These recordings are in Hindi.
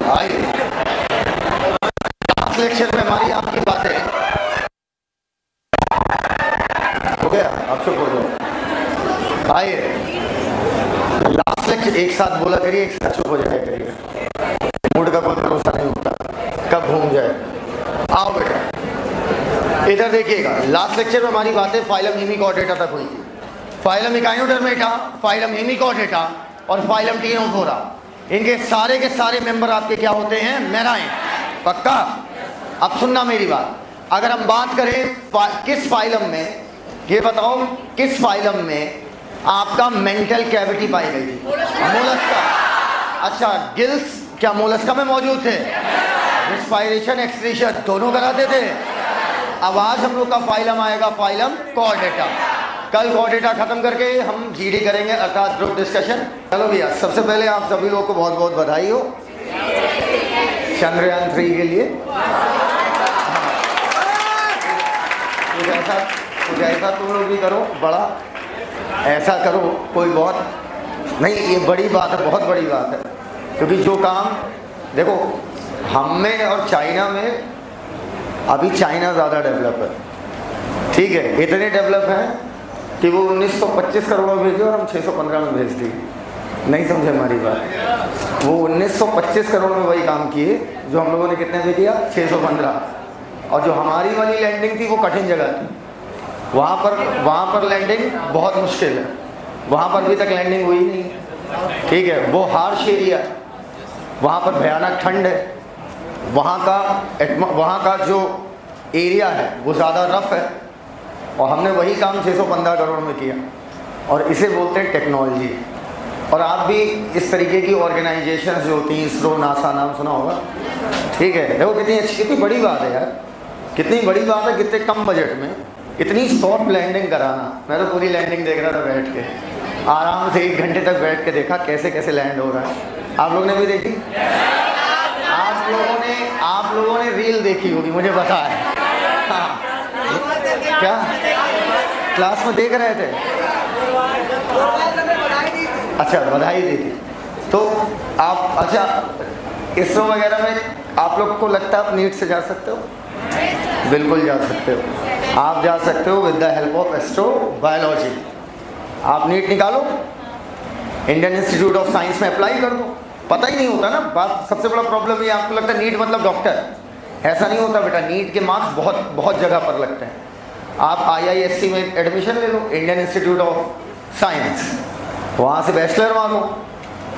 आइए, लास्ट लेक्चर में हमारी आपकी बातें हो गया, आप चुप हो जाओ। आइए, लास्ट लेक्चर एक साथ बोला करिए, एक साथ चुप हो जाया करिए, मूड का कोई भरोसा नहीं होता कब घूम जाए। आओ बेटा इधर देखिएगा, लास्ट लेक्चर में हमारी बातें फाइलम हेमिकॉर्डेटा तक हुई थी। फाइलम इकाइनोडर्मेटा, फाइलम हेमिकॉर्डेटा और फाइलम टिनोफोरा, इनके सारे के सारे मेंबर आपके क्या होते हैं? मेराइन। पक्का? अब सुनना मेरी बात, अगर हम बात करें किस फाइलम में, ये बताओ किस फाइलम में आपका मेंटल कैविटी पाई गई थी? मोलस्का। अच्छा, गिल्स क्या मोलस्का में मौजूद थे? रेस्पिरेशन एक्सक्रीशन दोनों कराते थे। अब आज हम लोग का फाइलम आएगा फाइलम कॉर्डेटा। कल कॉर्डेटा खत्म करके हम जीडी करेंगे, अर्थात ग्रुप डिस्कशन। चलो भैया, सबसे पहले आप सभी लोगों को बहुत बहुत बधाई हो चंद्रयान 3 के लिए। कुछ ऐसा तुम लोग भी करो, बड़ा ऐसा करो, कोई बहुत नहीं, ये बड़ी बात है, बहुत बड़ी बात है। क्योंकि जो काम देखो हम में और चाइना में, अभी चाइना ज़्यादा डेवलप है, ठीक है, इतने डेवलप हैं कि वो 1925 करोड़ में भेजे और हम 615 में भेज दिए। नहीं समझे हमारी बात? वो 1925 करोड़ में वही काम किए जो हम लोगों ने कितने में किया? 615। और जो हमारी वाली लैंडिंग थी वो कठिन जगह थी, वहाँ पर लैंडिंग बहुत मुश्किल है, वहाँ पर अभी तक लैंडिंग हुई नहीं, ठीक है। वो हार्श एरिया, वहाँ पर भयानक ठंड है, वहाँ का जो एरिया है वो ज़्यादा रफ है, और हमने वही काम 615 करोड़ में किया, और इसे बोलते हैं टेक्नोलॉजी। और आप भी इस तरीके की ऑर्गेनाइजेशंस जो होती हैं, इसरो, नासा, नाम सुना होगा, ठीक है। देखो कितनी अच्छी, कितनी बड़ी बात है यार, कितनी बड़ी बात है, कितने कम बजट में इतनी सॉफ्ट लैंडिंग कराना। मैं तो पूरी लैंडिंग देख रहा था बैठ के, आराम से 1 घंटे तक बैठ के देखा कैसे कैसे लैंड हो रहा है। आप लोग ने भी देखी? आप लोगों ने रील देखी होगी, मुझे पता है। हाँ, क्या क्लास में देख रहे थे? अच्छा, बधाई दी थी तो आप, अच्छा इसरो वगैरह में आप लोग को लगता है आप नीट से जा सकते हो? बिल्कुल जा सकते हो, आप जा सकते हो with the help of astrobiology. आप नीट निकालो, इंडियन इंस्टीट्यूट ऑफ साइंस में अप्लाई कर दो। पता ही नहीं होता ना बात, सबसे बड़ा प्रॉब्लम ये, आपको लगता है नीट मतलब डॉक्टर, ऐसा नहीं होता बेटा। नीट के मार्क्स बहुत बहुत जगह पर लगते हैं। आप IISc में एडमिशन ले लो, इंडियन इंस्टीट्यूट ऑफ साइंस, वहाँ से बैचलर मारो,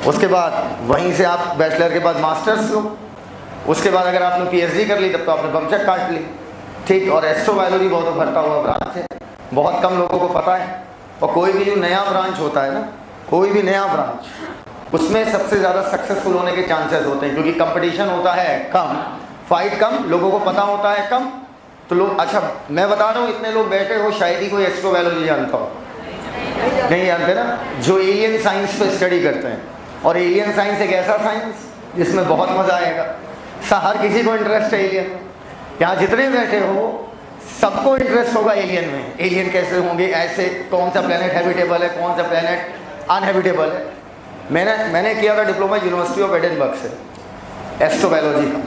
उसके बाद वहीं से आप बैचलर के बाद मास्टर्स लो, उसके बाद अगर आपने PhD कर ली तब तो आपने बमचक काट ली, ठीक। और एस्ट्रोबायोलॉजी बहुत उभरता हुआ ब्रांच है, बहुत कम लोगों को पता है। और कोई भी जो नया ब्रांच होता है ना, कोई भी नया ब्रांच, उसमें सबसे ज़्यादा सक्सेसफुल होने के चांसेस होते हैं, क्योंकि कंपटीशन होता है कम, फाइट कम, लोगों को पता होता है कम, तो लोग, अच्छा मैं बता रहा हूँ, इतने लोग बैठे हो, शायद ही कोई एस्ट्रोबायोलॉजी जानता हो, नहीं जानते ना, जो एलियन साइंस पे स्टडी करते हैं। और एलियन साइंस एक ऐसा साइंस जिसमें बहुत मज़ा आएगा, हर किसी को इंटरेस्ट है एलियन में। यहाँ जितने बैठे हो सबको इंटरेस्ट होगा एलियन में, एलियन कैसे होंगे, ऐसे कौन सा प्लेनेट हैबिटेबल है, कौन सा प्लेनेट अनहैबिटेबल है। मैंने किया था डिप्लोमा यूनिवर्सिटी ऑफ एडिनबर्ग से एस्ट्रोबायोलॉजी का,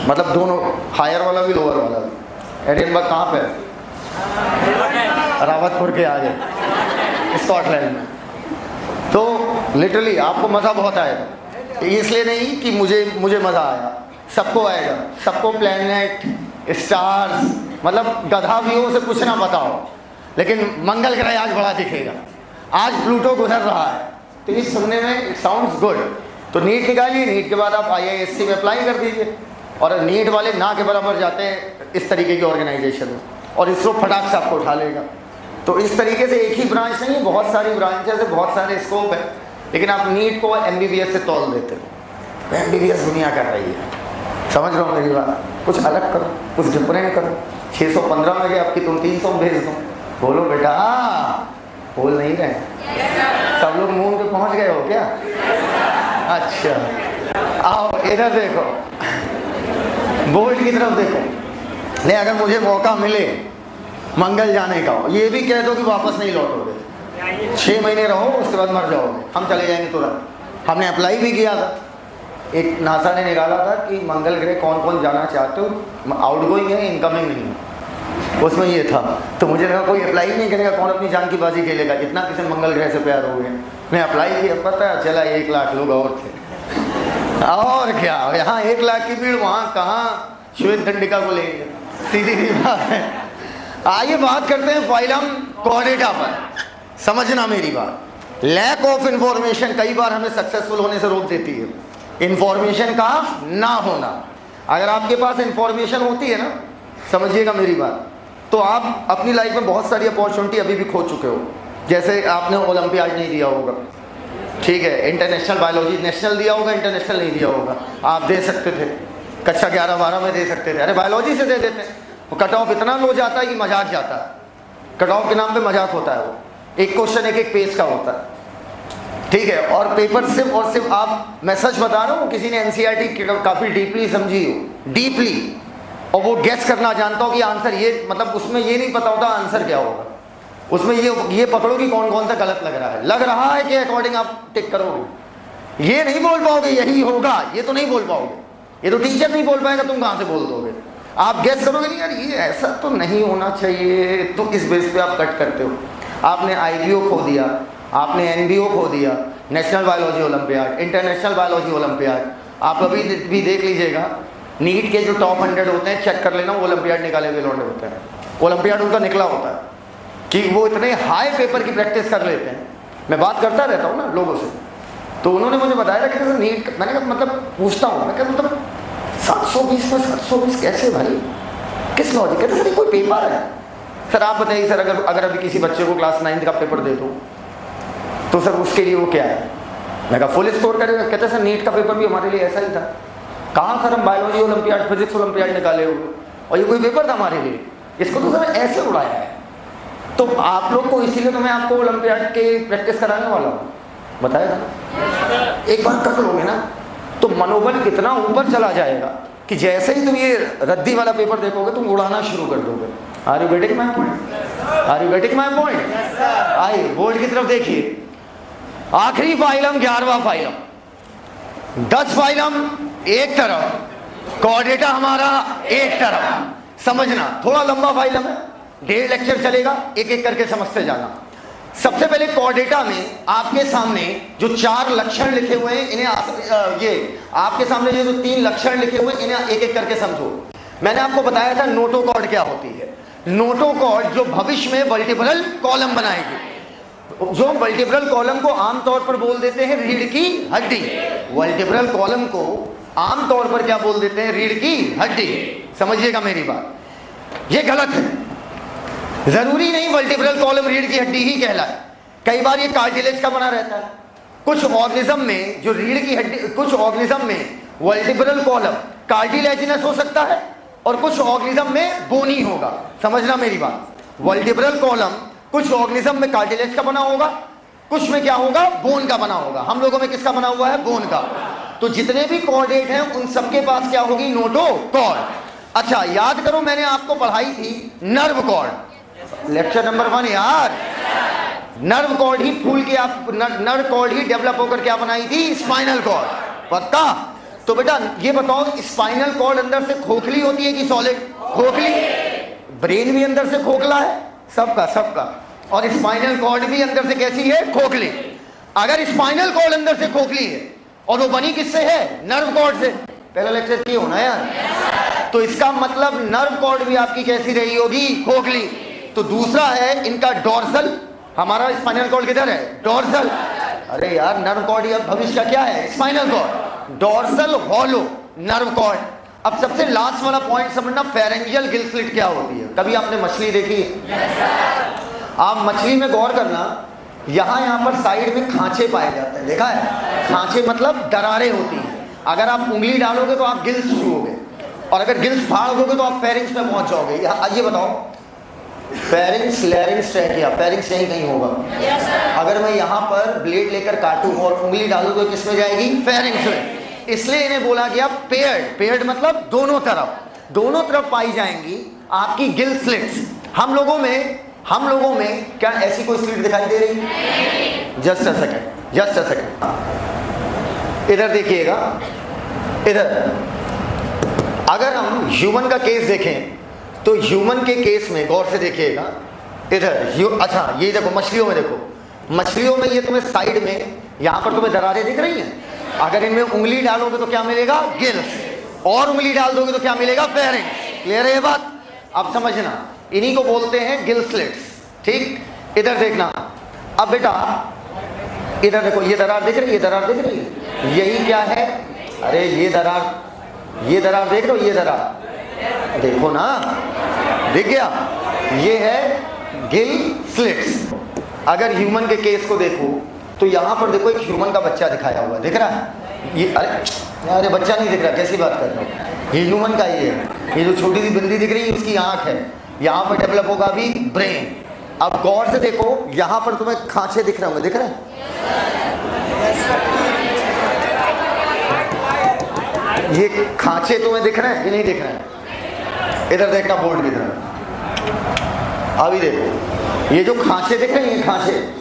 मतलब दोनों, हायर वाला भी लोअर वाला भी। एडिनबर्ग कहाँ पे है? रावतपुर के आगे, स्कॉटलैंड में। तो लिटरली आपको मज़ा बहुत आएगा, इसलिए नहीं कि मुझे मज़ा आया, सबको आएगा, सबको प्लैनेट, स्टार्स, मतलब गधा भी हो उसे कुछ ना बताओ, लेकिन मंगल ग्रह आज बड़ा दिखेगा, आज प्लूटो गुजर रहा है, तो ये सुनने में इट साउंड्स गुड। तो नीट निकालिए, नीट के बाद आप IISc में अप्लाई कर दीजिए, और नीट वाले ना के बराबर जाते हैं इस तरीके की ऑर्गेनाइजेशन में, और इसरो फटाक से आपको उठा लेगा। तो इस तरीके से एक ही ब्रांच नहीं है, बहुत सारी ब्रांचेस है, बहुत सारे स्कोप है, लेकिन आप नीट को MBBS से तोल देते हो। MBBS दुनिया कर रही है, समझ रहे हो मेरी बात? कुछ अलग करो, कुछ डिफरेंट करो। 615 में गए, आपकी तुम 300 में भेज दो, बोलो बेटा, बोल नहीं रहे, सब लोग मून पे पहुंच गए हो क्या? अच्छा, आओ इधर देखो, बोर्ड की तरफ देखो। नहीं, अगर मुझे मौका मिले मंगल जाने का, ये भी कह दो कि वापस नहीं लौटोगे, 6 महीने रहो उसके बाद मर जाओगे, हम चले जाएंगे तुरंत। हमने अप्लाई भी किया था, एक नासा ने निकाला था कि मंगल ग्रह कौन कौन जाना चाहते हो, आउटगोइंग है, इनकमिंग नहीं, उसमें ये था। तो मुझे लगा कोई अप्लाई नहीं करेगा, कौन अपनी जान की बाजी खेलेगा, इतना किसी मंगल ग्रह से प्यार हो गया। मैं अप्लाई किया, पता चला 1 लाख लोग और थे। और क्या, यहाँ 1 लाख की भीड़, वहाँ कहाँ श्वेत दंडिका को लेंगे, सीधी सी बात है। आइए बात करते हैं फाइलम कॉर्डेटा पर। समझना मेरी बात, लैक ऑफ इंफॉर्मेशन कई बार हमें सक्सेसफुल होने से रोक देती है। इंफॉर्मेशन का ना होना, अगर आपके पास इंफॉर्मेशन होती है ना, समझिएगा मेरी बात, तो आप अपनी लाइफ में बहुत सारी अपॉर्चुनिटी अभी भी खो चुके हो। जैसे आपने ओलंपियाड नहीं दिया होगा, ठीक है, इंटरनेशनल बायोलॉजी नेशनल दिया होगा, इंटरनेशनल नहीं दिया होगा, आप दे सकते थे, कक्षा 11-12 में दे सकते थे, अरे बायोलॉजी से दे देते। कट ऑफ इतना लो जाता है कि मजाक जाता है, कट ऑफ के नाम पे मजाक होता है। वो एक क्वेश्चन एक पेज का होता है, ठीक है, और पेपर सिर्फ और सिर्फ आप, मैं सच बता रहा हूँ, किसी ने एनसीईआरटी काफ़ी डीपली समझी हो, डीपली, और वो गेस करना जानता हो कि आंसर ये, मतलब उसमें ये नहीं पता होता आंसर क्या होगा, उसमें ये पकड़ो कि कौन कौन सा गलत लग रहा है कि अकॉर्डिंग आप टिक करोगे। ये नहीं बोल पाओगे यही होगा, ये तो नहीं बोल पाओगे, ये तो टीचर नहीं बोल पाएगा, तुम कहाँ से बोल दोगे। आप गेस करोगे नहीं यार ये ऐसा तो नहीं होना चाहिए, तो इस बेस पे आप कट करते हो। आपने आईबीओ खो दिया, आपने एनबीओ खो दिया, national biology olympiad, international biology olympiad. आप अभी भी देख लीजिएगा, नीट के जो टॉप 100 होते हैं, चेक कर लेना, वो ओलंपियाड निकाले हुए लौटे होते हैं, ओलंपियाड उनका निकला होता है कि वो इतने हाई पेपर की प्रैक्टिस कर लेते हैं। मैं बात करता रहता हूँ ना लोगों से, तो उन्होंने मुझे बताया कि जैसे नीट, मैंने कहा मतलब पूछता हूँ, मैं क्या मतलब 720 में 720 कैसे भाई, किस लॉजिक? कहते सर कोई पेपर है। सर आप बताइए सर, अगर अभी किसी बच्चे को क्लास 9 का पेपर दे दो तो सर उसके लिए वो क्या है? मैं कहा फुल स्कोर करेगा। कहते सर नीट का पेपर भी हमारे लिए ऐसा ही था। कहाँ सर, हम बायोलॉजी ओलंपियाड, फिजिक्स ओलंपियाड निकाले हुए, और ये कोई पेपर था हमारे लिए, इसको तो सर ऐसे उड़ाया है। तो आप लोग को, इसीलिए तो मैं आपको ओलंपियाड के प्रैक्टिस कराने वाला हूँ, बताया था। एक बार कर लोगे ना तो मनोबल कितना ऊपर चला जाएगा कि जैसे ही तुम ये रद्दी वाला पेपर देखोगे तुम उड़ाना शुरू कर दोगे। Are you getting my point? Are you getting my point? आइए बोर्ड की तरफ देखिए, आखिरी फाइलम 11वां फाइलम, 10 फाइलम एक तरफ, कॉर्डेटा हमारा एक तरफ। समझना, थोड़ा लंबा फाइलम है, 1.5 लेक्चर चलेगा, एक एक करके समझते जाना। सबसे पहले कॉर्डेटा में आपके सामने जो 4 लक्षण लिखे हुए हैं, इन्हें ये आपके सामने ये जो 3 लक्षण लिखे हुए हैं, इन्हें एक एक करके समझो। मैंने आपको बताया था नोटोकॉर्ड क्या होती है। नोटोकॉर्ड जो भविष्य में वर्टिब्रल कॉलम बनाएगी, जो वर्टिब्रल कॉलम को आमतौर पर बोल देते हैं रीढ़ की हड्डी। वर्टिब्रल कॉलम को आमतौर पर क्या बोल देते हैं? रीढ़ की हड्डी। समझिएगा मेरी बात, ये गलत है। जरूरी नहीं वर्टिब्रल कॉलम रीढ़ की हड्डी ही कहलाए, कई बार ये कार्टिलेज का बना रहता है। कुछ ऑर्गेनिज्म में जो रीढ़ की हड्डी, कुछ ऑर्गेनिज्म में वर्टिब्रल कॉलम कार्टिलेजिनस हो सकता है और कुछ ऑर्गेनिज्म में बोनी होगा। समझना मेरी बात, वर्टिब्रल कॉलम कुछ ऑर्गेनिज्म में कार्टिलेज का बना होगा, कुछ में क्या होगा? बोन का बना होगा। हम लोगों में किसका बना हुआ है? बोन का। तो जितने भी कॉर्डेट हैं उन सबके पास क्या होगी? नोटोकॉर्ड। अच्छा याद करो, मैंने आपको पढ़ाई थी नर्व कॉर्ड, लेक्चर नंबर 1 यार। नर्व कॉर्ड ही फूल के आप नर्व कॉर्ड ही डेवलप होकर क्या बनाई थी? Spinal cord. पक्का? तो बेटा ये बताओ, स्पाइनल कॉर्ड अंदर से खोखली होती है कि सॉलिड? खोखली। ब्रेन भी अंदर से खोखला है सबका सबका, और स्पाइनल कॉर्ड भी अंदर से कैसी है? खोखली। अगर स्पाइनल कॉर्ड अंदर से खोखली है और वो बनी किससे है? नर्व कॉर्ड से। पहला लेक्चर की होना यार। तो इसका मतलब नर्व कॉर्ड भी आपकी कैसी रही होगी? खोखली। तो दूसरा है इनका डोर्सल। हमारा स्पाइनल कॉर्ड किधर है? डोर्सल। अरे यार नर्व कॉर्ड या भविष्य का क्या है? Spinal cord. Dorsal hollow nerve cord. अब सबसे लास्ट वाला पॉइंट समझना, फेरेंजियल गिल स्लिट क्या होती है? कभी आपने मछली देखी? आप मछली में गौर करना, यहाँ पर साइड में खांचे पाए जाते हैं, देखा है? खांचे मतलब दरारें होती हैं। अगर आप उंगली डालोगे तो आप गिल्स छूओगे, और अगर गिल्स फाड़ दोगे तो आप फेरिंग्स में पहुंच जाओगे। ये बताओ, फेरिंग्स, लैरिंग्स, ट्रैकिया, फेरिंग्स यहीं कहीं होगा। अगर मैं यहाँ पर ब्लेड लेकर काटूं और उंगली डालूं तो किस में जाएगी? फेरिंग्स में। इसलिए इन्हें बोला गया पेयर्ड। पेयर्ड मतलब दोनों तरफ पाई जाएंगी आपकी गिल स्लिट्स। हम लोगों में क्या ऐसी कोई स्लिट दिखाई दे रही? जस्ट अ सेकंड, इधर देखिएगा, इधर अगर हम ह्यूमन का केस देखें तो ह्यूमन के केस में गौर से देखिएगा, इधर अच्छा ये देखो मछलियों में, देखो मछलियों में ये तुम्हें साइड में यहाँ पर तुम्हें दरारें दिख रही हैं। अगर इनमें उंगली डालोगे तो क्या मिलेगा? गिल्स, और उंगली डाल दोगे तो क्या मिलेगा? फेरेंक्स। क्लियर है ये बात? अब समझना, इन्हीं को बोलते हैं गिल स्लिट्स। ठीक, इधर देखना। अब बेटा इधर देखो, ये दरार दिख रही है, दरार दिख रही है, यही क्या है? अरे ये दरार देख रहे हो, ये दरार देखो ना, दिख गया? ये है गिल स्लिट्स। अगर ह्यूमन के केस को देखो तो यहाँ पर देखो एक ह्यूमन का बच्चा दिखाया हुआ दिख रहा है। ये अरे बच्चा नहीं दिख रहा, कैसी बात कर रहे हो? ये ह्यूमन का ही है। ये जो छोटी सी बिंदी दिख रही है उसकी आँख है, यहाँ पर डेवलप होगा अभी ब्रेन। अब गौर से देखो, यहाँ पर तुम्हें खांचे दिख रहे होंगे, दिख रहे हैं? ये खांचे तुम्हें दिख रहे हैं कि नहीं दिख रहे हैं? इधर देखना बोर्ड की तरफ। अभी देखो ये जो खांचे दिख रहे हैं,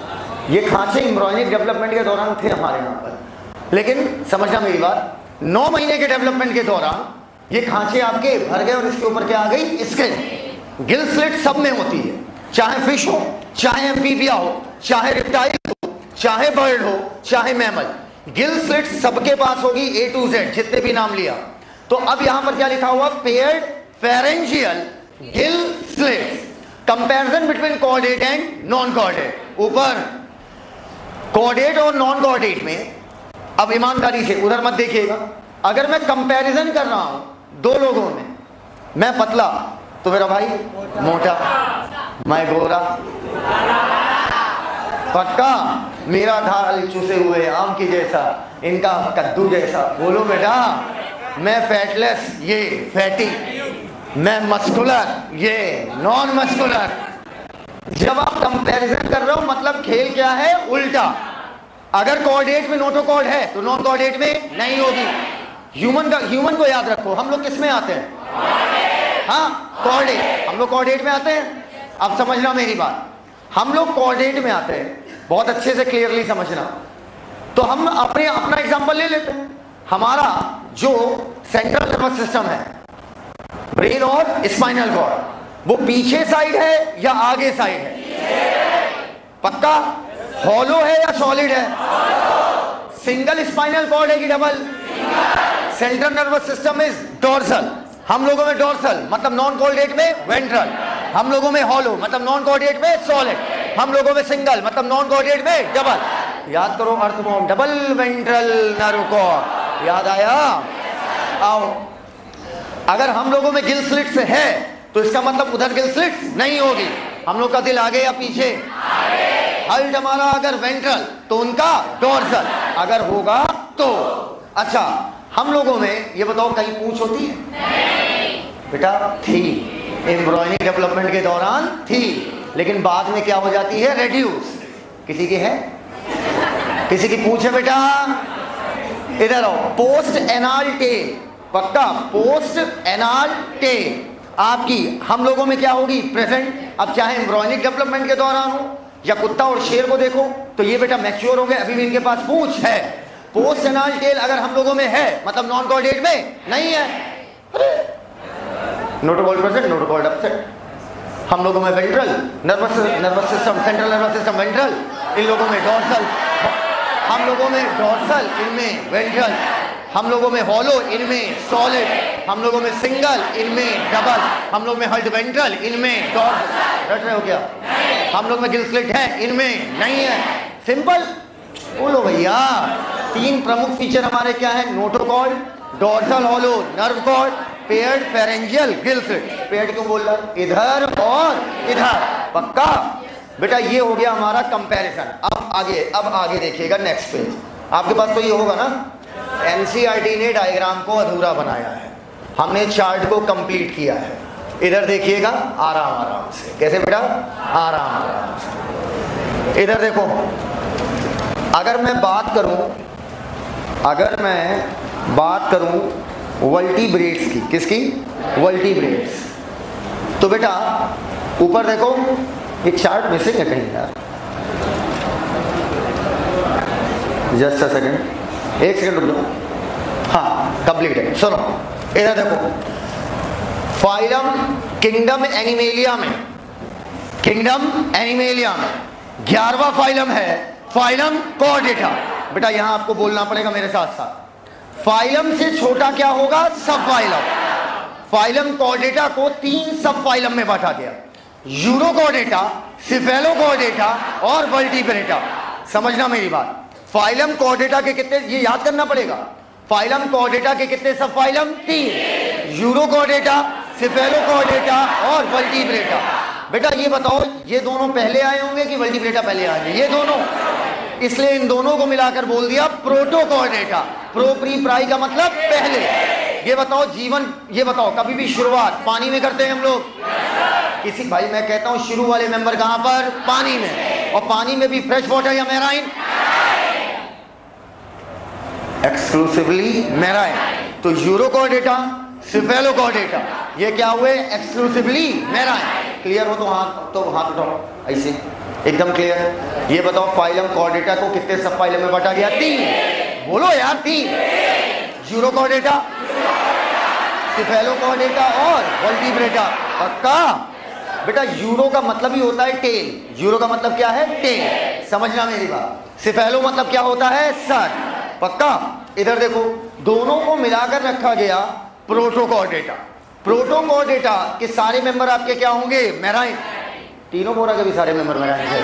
ये खांचे एम्ब्रियोनिक डेवलपमेंट के दौरान थे हमारे यहाँ पर। लेकिन समझना मेरी बात, 9 महीने के डेवलपमेंट के दौरान ये खांचे आपके भर गए और इसके ऊपर क्या आ गई? स्किन। गिल स्लिट सब में होती है, चाहे फिश हो, चाहे एम्फीबिया हो, चाहे रिप्टाइल हो, चाहे बर्ड हो, चाहे मैमल। गिल स्लिट सबके पास होगी A to Z, जितने भी नाम लिया। तो अब यहां पर क्या लिखा हुआ? Paired pharyngeal gill slit. Comparison between chordate and non chordate. ऊपर कॉर्डेट और नॉन कॉर्डेट में, अब ईमानदारी से उधर मत देखिएगा, अगर मैं कंपैरिजन कर रहा हूं दो लोगों में, मैं पतला तो मेरा भाई मोटा, मैं गोरा, पक्का मेरा ढाल चूसे हुए आम की जैसा, इनका कद्दू जैसा। बोलो बेटा, मैं फैटलेस, ये फैटी, मैं मस्कुलर, ये नॉन मस्कुलर। जब आप कंपैरिजन कर रहे हो मतलब खेल क्या है? उल्टा। अगर कोऑर्डिनेट में नोटोकॉर्ड है तो नॉन कोऑर्डिनेट में नहीं होगी। ह्यूमन को याद रखो, हम लोग किस में आते हैं? हाँ, कोऑर्डिनेट। हम लोग कोऑर्डिनेट में आते हैं। अब समझना मेरी बात, हम लोग कोऑर्डिनेट में आते हैं, बहुत अच्छे से क्लियरली समझना। तो हम अपना एग्जांपल ले लेते हैं। हमारा जो सेंट्रल नर्वस सिस्टम है, ब्रेन और स्पाइनल कॉर्ड, वो पीछे साइड है या आगे साइड है? पक्का? हॉलो है या सॉलिड है? सिंगल स्पाइनल कॉर्ड है कि double? Central nervous system is dorsal. हम लोगों में डोर्सल मतलब नॉन कोऑर्डिनेट में वेंट्रल, हम लोगों में हॉलो मतलब नॉन कोऑर्डिनेट में सॉलिड, हम लोगों में सिंगल मतलब नॉन कोऑर्डिनेट में डबल। याद करो अर्थबॉम्ब, डबल वेंट्रल नर्व कॉर्ड। याद आया? आओ, अगर हम लोगों में गिल स्लिट्स है तो इसका मतलब उधर गिल स्लिट्स नहीं होगी। हम लोग का दिल आगे या पीछे? हल्ट हमारा अगर वेंट्रल तो उनका डोर्सल, अगर होगा तो। अच्छा, हम लोगों में ये बताओ कहीं पूंछ होती है? नहीं बेटा, थी एम्ब्रियोनिक डेवलपमेंट के दौरान थी, लेकिन बाद में क्या हो जाती है? रेड्यूस। किसी की है? किसी की पूंछ है बेटा? इधर आओ। पोस्ट एनाल टेल, पक्का पोस्ट एनाल टेल आपकी हम लोगों में क्या होगी? प्रेजेंट। अब चाहे एम्ब्रियोनिक डेवलपमेंट के दौरान हो या कुत्ता और शेर को देखो तो ये बेटा मैच्योर हो गए, अभी भी इनके पास पूंछ है। पोस्ट एनाल टेल अगर हम लोगों में है मतलब नॉन कोऑर्डिनेट में नहीं है। Notochord present, notochord absent. हम लोगों में ventral nervous system, central nervous system ventral, इन लोगों में डोर्सल, हम लोगों में डोर्सल, इनमें वेंट्रल, हम लोगों में हॉलो, इनमें सॉलिड, हम लोगों में सिंगल, इनमें डबल, हम लोग में हल्ट वेंट्रल, इनमें डोर्सल। रट रहे हो क्या? हम लोग में गिल स्लिट है, इनमें नहीं है। सिंपल बोलो भैया। 3 प्रमुख फीचर हमारे क्या है? Notochord, dorsal hollow nerve cord, paired pharyngeal gill slit. Paired क्यों बोल रहा? इधर और इधर। पक्का बेटा, ये हो गया हमारा कंपैरिजन। अब आगे देखिएगा नेक्स्ट पेज। आपके पास तो ये होगा ना, एनसीईआरटी ने डायग्राम को अधूरा बनाया है, हमने चार्ट को कंप्लीट किया है। इधर देखिएगा आराम से। कैसे बेटा? आराम से। इधर देखो, अगर मैं बात करूं वर्टिब्रेट्स की, किसकी? वर्टिब्रेट्स। तो बेटा ऊपर देखो, एक चार्ट मिसिंग है कहीं यार, जस्ट अ सेकंड, एक सेकंड रुक जाओ। हाँ, कंप्लीट है। सुनो इधर देखो, फाइलम किंगडम एनिमेलिया में, किंगडम एनिमेलिया में 11वां फाइलम है फाइलम कॉर्डेटा। बेटा यहां आपको बोलना पड़ेगा मेरे साथ साथ। फाइलम से छोटा क्या होगा? सब फाइलम। फाइलम कॉर्डेटा को 3 सब फाइलम में बांटा गया, यूरोकॉर्डेटा, सिफेलोकॉर्डेटा और वर्टिब्रेटा। समझना मेरी बात। फाइलम कॉर्डेटा के कितने, ये याद करना पड़ेगा, फाइलम कॉर्डेटा के कितने सब फाइलम? 3, यूरोकॉर्डेटा, सिफेलोकॉर्डेटा और वर्टिब्रेटा। बेटा ये बताओ, ये दोनों पहले आए होंगे कि वर्टिब्रेटा पहले आए होंगे? ये दोनों, इसलिए इन दोनों को मिलाकर बोल दिया प्रोटोकॉर्डेटा। प्रो प्री प्राई का मतलब पहले। ये बताओ जीवन, ये बताओ कभी भी शुरुआत पानी में करते हैं हम लोग? किसी, भाई मैं कहता हूं शुरू वाले मेंबर कहां पर? पानी में। और पानी में भी फ्रेश वाटर या मैराइन? Exclusively marine. तो यूरोकॉर्डेटा, सिफेलोकॉर्डेटा ये क्या हुए? Exclusively marine. क्लियर हो तो हाथ उठाओ ऐसे, एकदम क्लियर। ये बताओ फाइलम कॉर्डेटा को कितने सब फाइलम में बांटा गया? 3। बोलो यार 3। यूरोकॉर्डेटा, सिफेलोकॉर्डेटा और वर्टिब्रेटा। पक्का? बेटा यूरो का मतलब ही होता है टेल। यूरो का मतलब क्या है? टेल। समझना मेरी बात। सिफेलो मतलब क्या होता है? सर। पक्का? इधर देखो, दोनों को मिलाकर रखा गया प्रोटोकॉर्डेटा। प्रोटोकॉर्डेटा के सारे मेंबर आपके क्या होंगे? मैराइन। तीनों बोरा के भी सारे मेंबर मैराइन थे,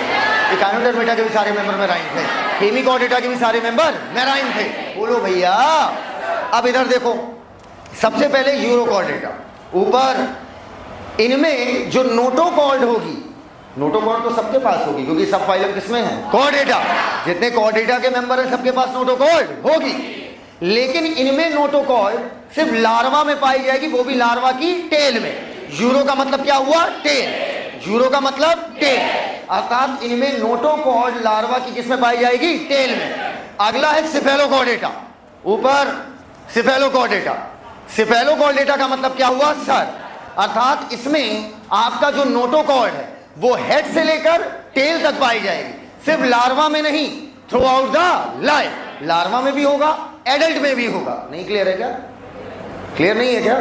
इकाइनोडर्मेटा के भी सारे मेंबर मैराइन थे, हेमिकॉर्डेटा के भी सारे मेंबर मैराइन थे। बोलो भैया। अब इधर देखो, सबसे पहले यूरोकॉर्डेटा ऊपर, इनमें जो नोटोकॉर्ड होगी, नोटोकॉर्ड तो सबके पास होगी क्योंकि सब फाइलम किसमें है? कॉर्डेटा। जितने कॉर्डेटा के मेंबर हैं सबके पास नोटोकॉर्ड होगी, लेकिन इनमें नोटोकॉर्ड सिर्फ लार्वा में पाई जाएगी, वो भी लार्वा की टेल में। यूरो का मतलब क्या हुआ? टेल। यूरो का मतलब टेल, अर्थात इनमें नोटोकॉर्ड लार्वा की किसमें पाई जाएगी? टेल में। अगला है सिफेलोकॉर्डेटा, ऊपर सिफेलोकॉर्डेटा। सिफेलोकॉर्डेटा का मतलब क्या हुआ? सर। अर्थात इसमें आपका जो नोटोकॉर्ड है वो हेड से लेकर टेल तक पाई जाएगी, सिर्फ लार्वा में नहीं, through out the life. Larva में भी होगा, एडल्ट में भी होगा। नहीं क्लियर है क्या? क्लियर नहीं है क्या?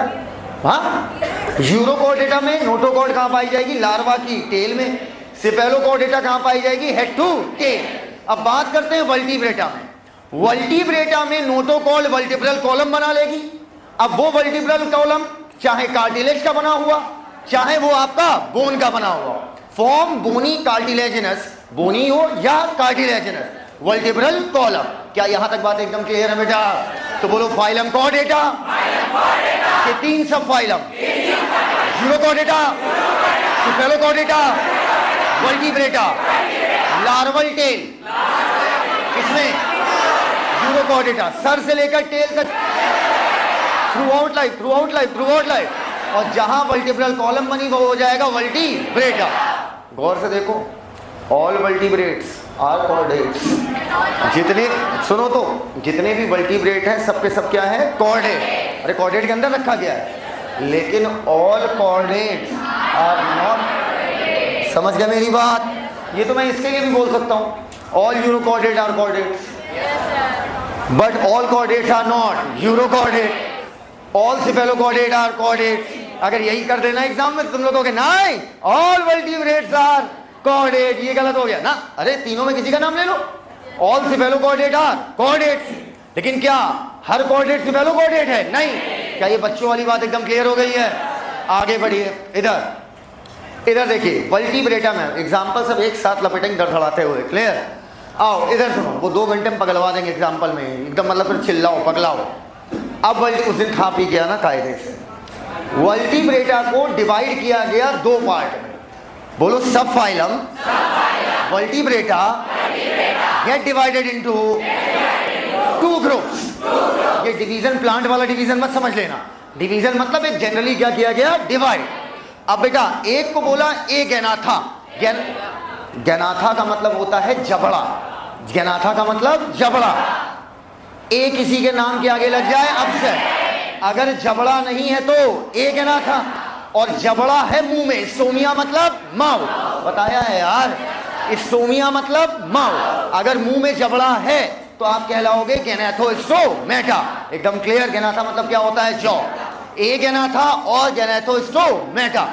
हाँ, यूरोकॉर्डेटा में नोटोकॉर्ड कहां पाई जाएगी? लार्वा की टेल में। सिफेलोकॉर्डेटा कहां पाई जाएगी? Head to tail. अब बात करते हैं वर्टिब्रेटा में। वर्टिब्रेटा में नोटोकॉर्ड वर्टिब्रल कॉलम बना लेगी। अब वो वर्टिब्रल कॉलम चाहे कार्टिलेज का बना हुआ, चाहे वो आपका बोन का बना हुआ, फॉर्म बोनी कार्टिलेजिनस, बोनी हो या कार्टिलेजिनस, वर्टिब्रल कॉलम। क्या यहां तक बात एकदम क्लियर है बेटा? तो बोलो फाइलम कॉर्डेटा के 3 सब phylum, urochordata, cephalochordata, vertebrata, larval tail किसमें? यूरोकॉर्डेटा। सर से लेकर टेल तक, through out life, through out life, through out life. और जहां वर्टिब्रल कॉलम बनी वो हो जाएगा वर्टिब्रेटा। गौर से देखो, ऑल वर्टिब्रेट्स आर कॉर्डेट्स। जितने, सुनो तो, जितने भी वर्टिब्रेट हैं सबके सब क्या है? कॉर्डेट। अरे कॉर्डेट के अंदर रखा गया है, लेकिन ऑल कॉर्डेट्स आर नॉट। समझ गए मेरी बात? ये तो मैं इसके लिए भी बोल सकता हूं, all urochordate are chordates, but all chordates are not urochordate. All cephalochordate are chordates. अगर यही कर देना एग्जाम में, तुम लोग कहोगे नहीं ऑल वर्टिब्रेट्स आर कॉर्डेट, ये गलत हो गया ना। अरे तीनों में किसी का नाम ले लो, ऑल सिफेलोकॉर्डेट आर कॉर्डेट्स। लेकिन क्या हर कॉर्डेट सिफेलोकॉर्डेट है? नहीं। क्या ये बच्चों वाली बात एकदम क्लियर हो गई है? आगे बढ़िए। इधर देखिए, वर्टिब्रेटा में एग्जाम्पल सब एक साथ लपेटेंगे धड़धड़ाते हुए। क्लियर? आओ इधर सुनो, वो 2 घंटे में पगलवा देंगे एग्जाम्पल में एकदम, मतलब फिर चिल्लाओ पगलाओ। अब उस दिन खा पी गया ना कायदे से। वर्टिब्रेटा को डिवाइड किया गया 2 पार्ट में। बोलो सब phylum, vertebrata gate divided into 2 groups. ये डिवीजन प्लांट वाला डिवीजन मत समझ लेना। डिवीजन मतलब एक जनरली क्या किया गया? डिवाइड। अब बेटा एक को बोला ए गैनाथा। गैनाथा का मतलब होता है जबड़ा। गैनाथा का मतलब जबड़ा। ए किसी के नाम के आगे लग जाए अपसेट। अगर जबड़ा नहीं है तो ए गैनाथा, और जबड़ा है मुंह में, स्टोमिया मतलब माउथ। बताया है यार, स्टोमिया मतलब माउथ। अगर मुंह में जबड़ा है तो आप कहलाओगे गैनाथोस्टोमेटा। एकदम क्लियर। गैनाथा मतलब क्या होता है? जॉ। एगैनाथा और गैनाथोस्टोमेटा।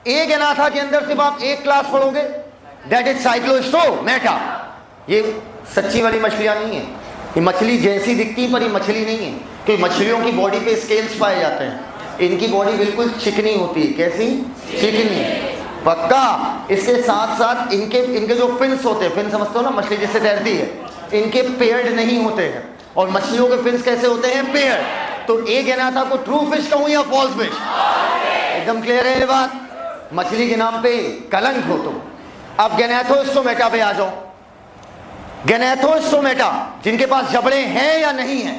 एगैनाथा के अंदर सिर्फ आप एक क्लास पढ़ोगे, दैट इज साइक्लोस्टोमेटा। ये सच्ची वाली मछलियां नहीं है, ये मछली जैसी दिखती है पर ये मछली नहीं है, क्योंकि मछलियों की बॉडी पे स्केल्स पाए जाते हैं, इनकी बॉडी बिल्कुल चिकनी होती है। कैसी? चिकनी। पक्का। इसके साथ साथ इनके जो फिन्स होते हैं, फिन समझते हो ना, मछली जिससे तैरती है, इनके पेयर्ड नहीं होते हैं, और मछलियों के फिन्स कैसे होते हैं? पेयर्ड। तो एगैनाथा को ट्रू फिश कहूं या फॉल्स फिश? एकदम क्लियर है ये बात। मछली के नाम पे कलंक हो तुम। अब गैनाथोस्टोमेटा पे आ जाओ। गैनाथोस्टोमेटा जिनके पास जबड़े हैं या नहीं हैं,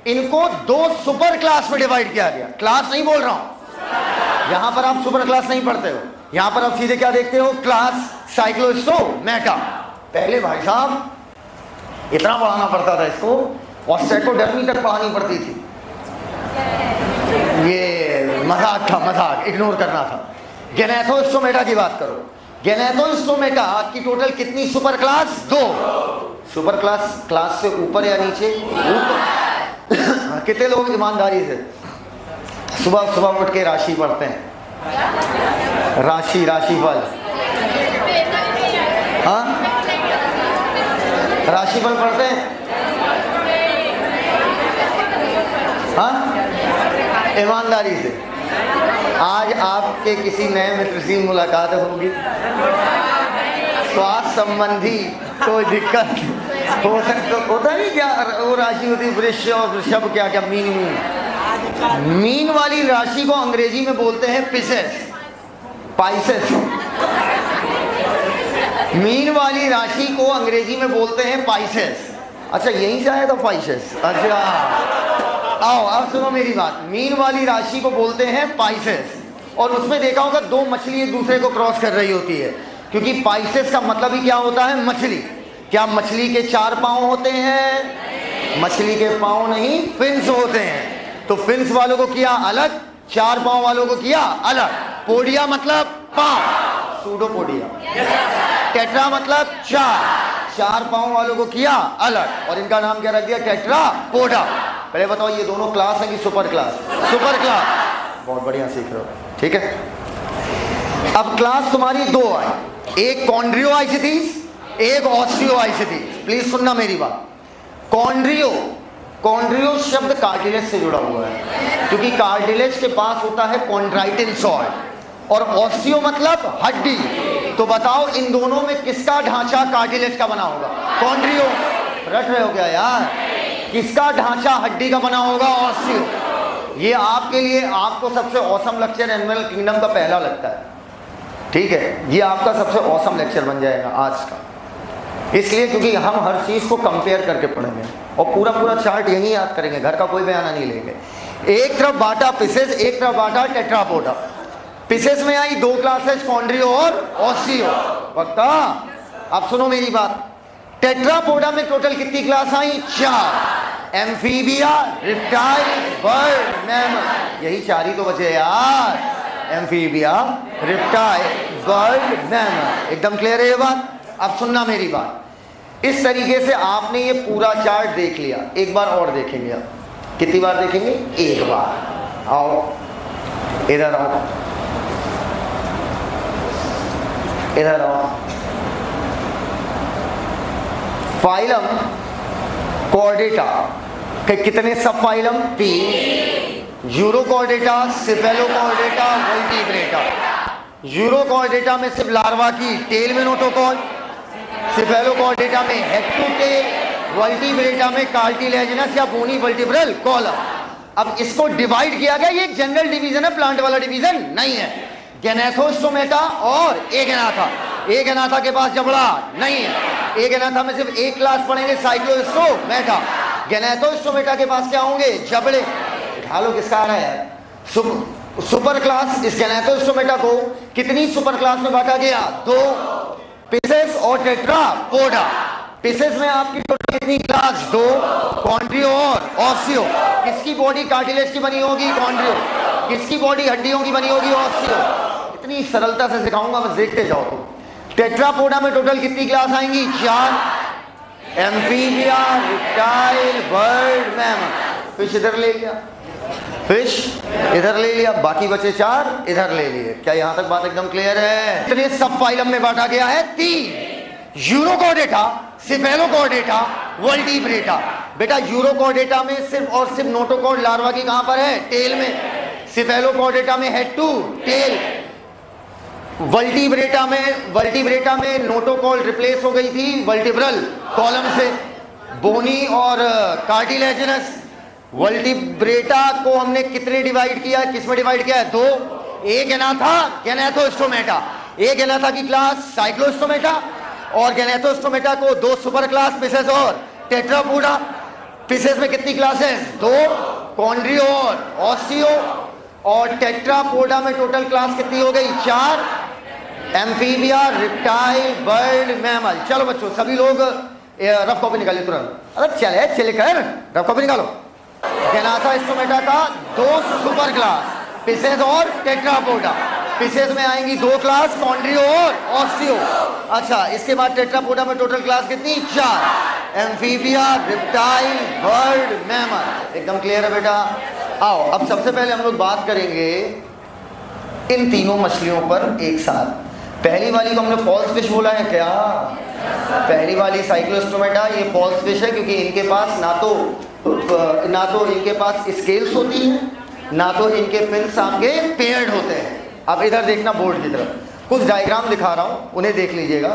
इनको दो सुपर क्लास में डिवाइड किया गया। क्लास नहीं बोल रहा हूं, यहां पर आप सुपर क्लास नहीं पढ़ते हो, यहां पर आप सीधे क्या देखते हो? Class Cyclostomata. पहले भाई साहब इतना पढ़ाना पड़ता था इसको, ऑस्टेकोडर्मी तक पढ़ानी पड़ती थी। ये मजाक था, मजाक, इग्नोर करना था। गैनाथोस्टोमेटा की बात करो। गैनाथोस्टोमेटा की टोटल कितनी super class? 2 super class. Class से ऊपर या नीचे? ऊपर। कितने लोग ईमानदारी से सुबह सुबह उठ के राशि पढ़ते हैं? राशिफल। हाँ, राशिफल पढ़ते हैं? हाँ, ईमानदारी से। आज आपके किसी नए मित्र से मुलाकात होगी, स्वास्थ्य संबंधी कोई दिक्कत हो सकता, होता नहीं क्या? वो राशि होती वृष और वृषभ, क्या क्या मीन वाली राशि को अंग्रेजी में बोलते हैं पिसेस, पाइसेस। मीन वाली राशि को अंग्रेजी में बोलते हैं पाइसेस। अच्छा, यहीं से आया था पाइसेस? अच्छा, आओ अब सुनो मेरी बात। मीन वाली राशि को बोलते हैं पाइसेस, और उसमें देखा होगा 2 मछली एक दूसरे को क्रॉस कर रही होती है, क्योंकि पाइसेस का मतलब ही क्या होता है? मछली। क्या मछली के 4 पांव होते हैं? मछली के पांव नहीं, फिन्स होते हैं। तो फिन्स वालों को किया अलग, 4 पांव वालों को किया अलग। पोडिया मतलब पांव, सूडोपोडिया। टेट्रा मतलब 4 पांव वालों को किया अलग, और इनका नाम क्या रख दिया? टेट्रापोडा। पहले बताओ, ये दोनों क्लास है कि सुपर क्लास? Super class. बहुत बढ़िया, सीख रहे हो, ठीक है। अब क्लास तुम्हारी 2 आई, एक कॉन्ड्रियोआइसिटीज, एक ऑस्टियोआइसिटीज। प्लीज सुनना मेरी बात। कॉन्ड्रियो शब्द कार्टिलेज से जुड़ा हुआ है, क्योंकि कार्टिलेज के पास होता है कॉन्ड्राइटिन सॉल्ट, और ऑस्टियो मतलब हड्डी। तो बताओ इन दोनों में किसका ढांचा कार्टिलेज का बना होगा? कॉन्ड्रियो। रट रहे हो क्या यार? किसका ढांचा हड्डी का बना होगा? ऑस्टियो। ये आपके लिए, आपको सबसे औसम लेक्चर एनिमल किंगडम का पहला लगता है, ठीक है? ये आपका सबसे औसम लेक्चर बन जाएगा आज का, इसलिए क्योंकि हम हर चीज को कंपेयर करके पढ़ेंगे, और पूरा चार्ट यही याद करेंगे, घर का कोई बयाना नहीं लेंगे। एक तरफ बांटा पिसेस, एक तरफ बांटा टेट्रापोडा। पिसेस में आई 2 क्लासेस, कॉन्ड्रियो और ऑस्टियो। पक्का? अब सुनो मेरी बात। टेट्रापोडा में टोटल कितनी क्लास आई? 4। Amphibia, reptile, bird, mammal. यही 4 ही तो बचे यार। Amphibia, reptile, bird, mammal. एकदम क्लियर है ये बात? अब सुनना मेरी बात। इस तरीके से आपने ये पूरा चार्ट देख लिया। एक बार और देखेंगे। आप कितनी बार देखेंगे? एक बार। आओ इधर आओ, इधर आओ। फाइलम कॉर्डेटा के कितने सब phylum? 3। Urochordata, cephalochordata, vertebrata. Urochordata में सिर्फ लार्वा की टेल में नोटोकॉल, सिफेलोकॉर्डेटा में हेड टू टेल, वर्टिब्रेटा में कार्टिलेजिनस या बोनी वर्टिब्रल कॉलम। अब इसको डिवाइड किया गया, ये एक जनरल डिवीजन है, प्लांट वाला डिवीजन नहीं है। गैनाथोस्टोमेटा और एगैनाथा। एगैनाथा के पास जबड़ा नहीं है। एगैनाथा में सिर्फ एक क्लास पढ़ेंगे, साइक्लोस्टोमेटा। गैनाथोस्टोमेटा के पास क्या होंगे? जबड़े। ढालो किसका आ रहा है? Super class. इस गैनाथोस्टोमेटा को कितनी सुपर क्लास में बांटा गया? 2। पिसेस और टेट्रापोडा। पिसेस में आपकी टोटल कितनी क्लास? 2। कॉन्ड्रियो और ऑस्टियो। किसकी बॉडी कार्टिलेज की बनी होगी? कॉन्ड्रियो। किसकी बॉडी हड्डियों की बनी होगी? ऑस्टियो। इतनी सरलता से सिखाऊंगा, बस देखते जाओ तुम। टेट्रापोडा में टोटल कितनी क्लास आएंगी? 4। Amphibia, reptile, bird, mammal. Fish इधर ले लिया, फिश इधर ले लिया, बाकी बचे 4 इधर ले लिए। क्या यहां तक बात एकदम क्लियर है? इतने सब फाइलम में बांटा गया है 3, यूरोकॉर्डेटा, सिफेलोकॉर्डेटा, वर्टिब्रेटा। बेटा यूरोकॉर्डेटा में सिर्फ और सिर्फ नोटोकॉर्ड लार्वा की कहां पर है? टेल में। सिफेलोकॉर्डेटा में हेड टू टेल। वर्टिब्रेटा में नोटोकॉर्ड रिप्लेस हो गई थी वर्टिब्रल कॉलम से, बोनी और कार्टिलेजिनस। वर्टिब्रेटा को हमने कितने डिवाइड किया, किसमें डिवाइड किया है? 2। एक एनाथा, गैनेथोस्टोमेटा। एक एनाथा की क्लास साइक्लोस्टोमेटा, और गैनेथोस्टोमेटा को 2 सुपर क्लास पिसेस और टेट्रापोडा। पिसेस में कितनी क्लासेस? 2, कॉन्ड्रियो और ऑस्टियो। और टेट्रापोडा में टोटल क्लास कितनी हो गई? 4, एम्फीबिया, रिप्टाइल, बर्ड, मैमल। चलो बच्चों सभी लोग रफ कॉपी निकालिए तुरंत। अरे चले कर रफ कॉपी निकालो। गैनाथोस्टोमेटा का 2 सुपर क्लास पिसेस और टेट्रापोडा। पिसेस में आएंगी 2 क्लास, कॉन्ड्रियो और ऑस्टियो। अच्छा, इसके बाद टेट्रापोडा में टोटल क्लास कितनी? 4, एम्फीबिया, रिप्टाइल, बर्ड, मैमल। एकदम क्लियर है बेटा? आओ अब सबसे पहले हम लोग बात करेंगे इन तीनों मछलियों पर एक साथ। पहली वाली को हमने फॉल्स फिश बोला है क्या? पहली वाली साइक्लोस्टोमेटा, ये फॉल्स फिश है क्योंकि इनके पास ना तो इनके पास स्केल्स होती हैं, ना तो इनके फिन्स आपके पेयर्ड होते हैं। अब इधर देखना बोर्ड की तरफ, कुछ डायग्राम दिखा रहा हूँ, उन्हें देख लीजिएगा,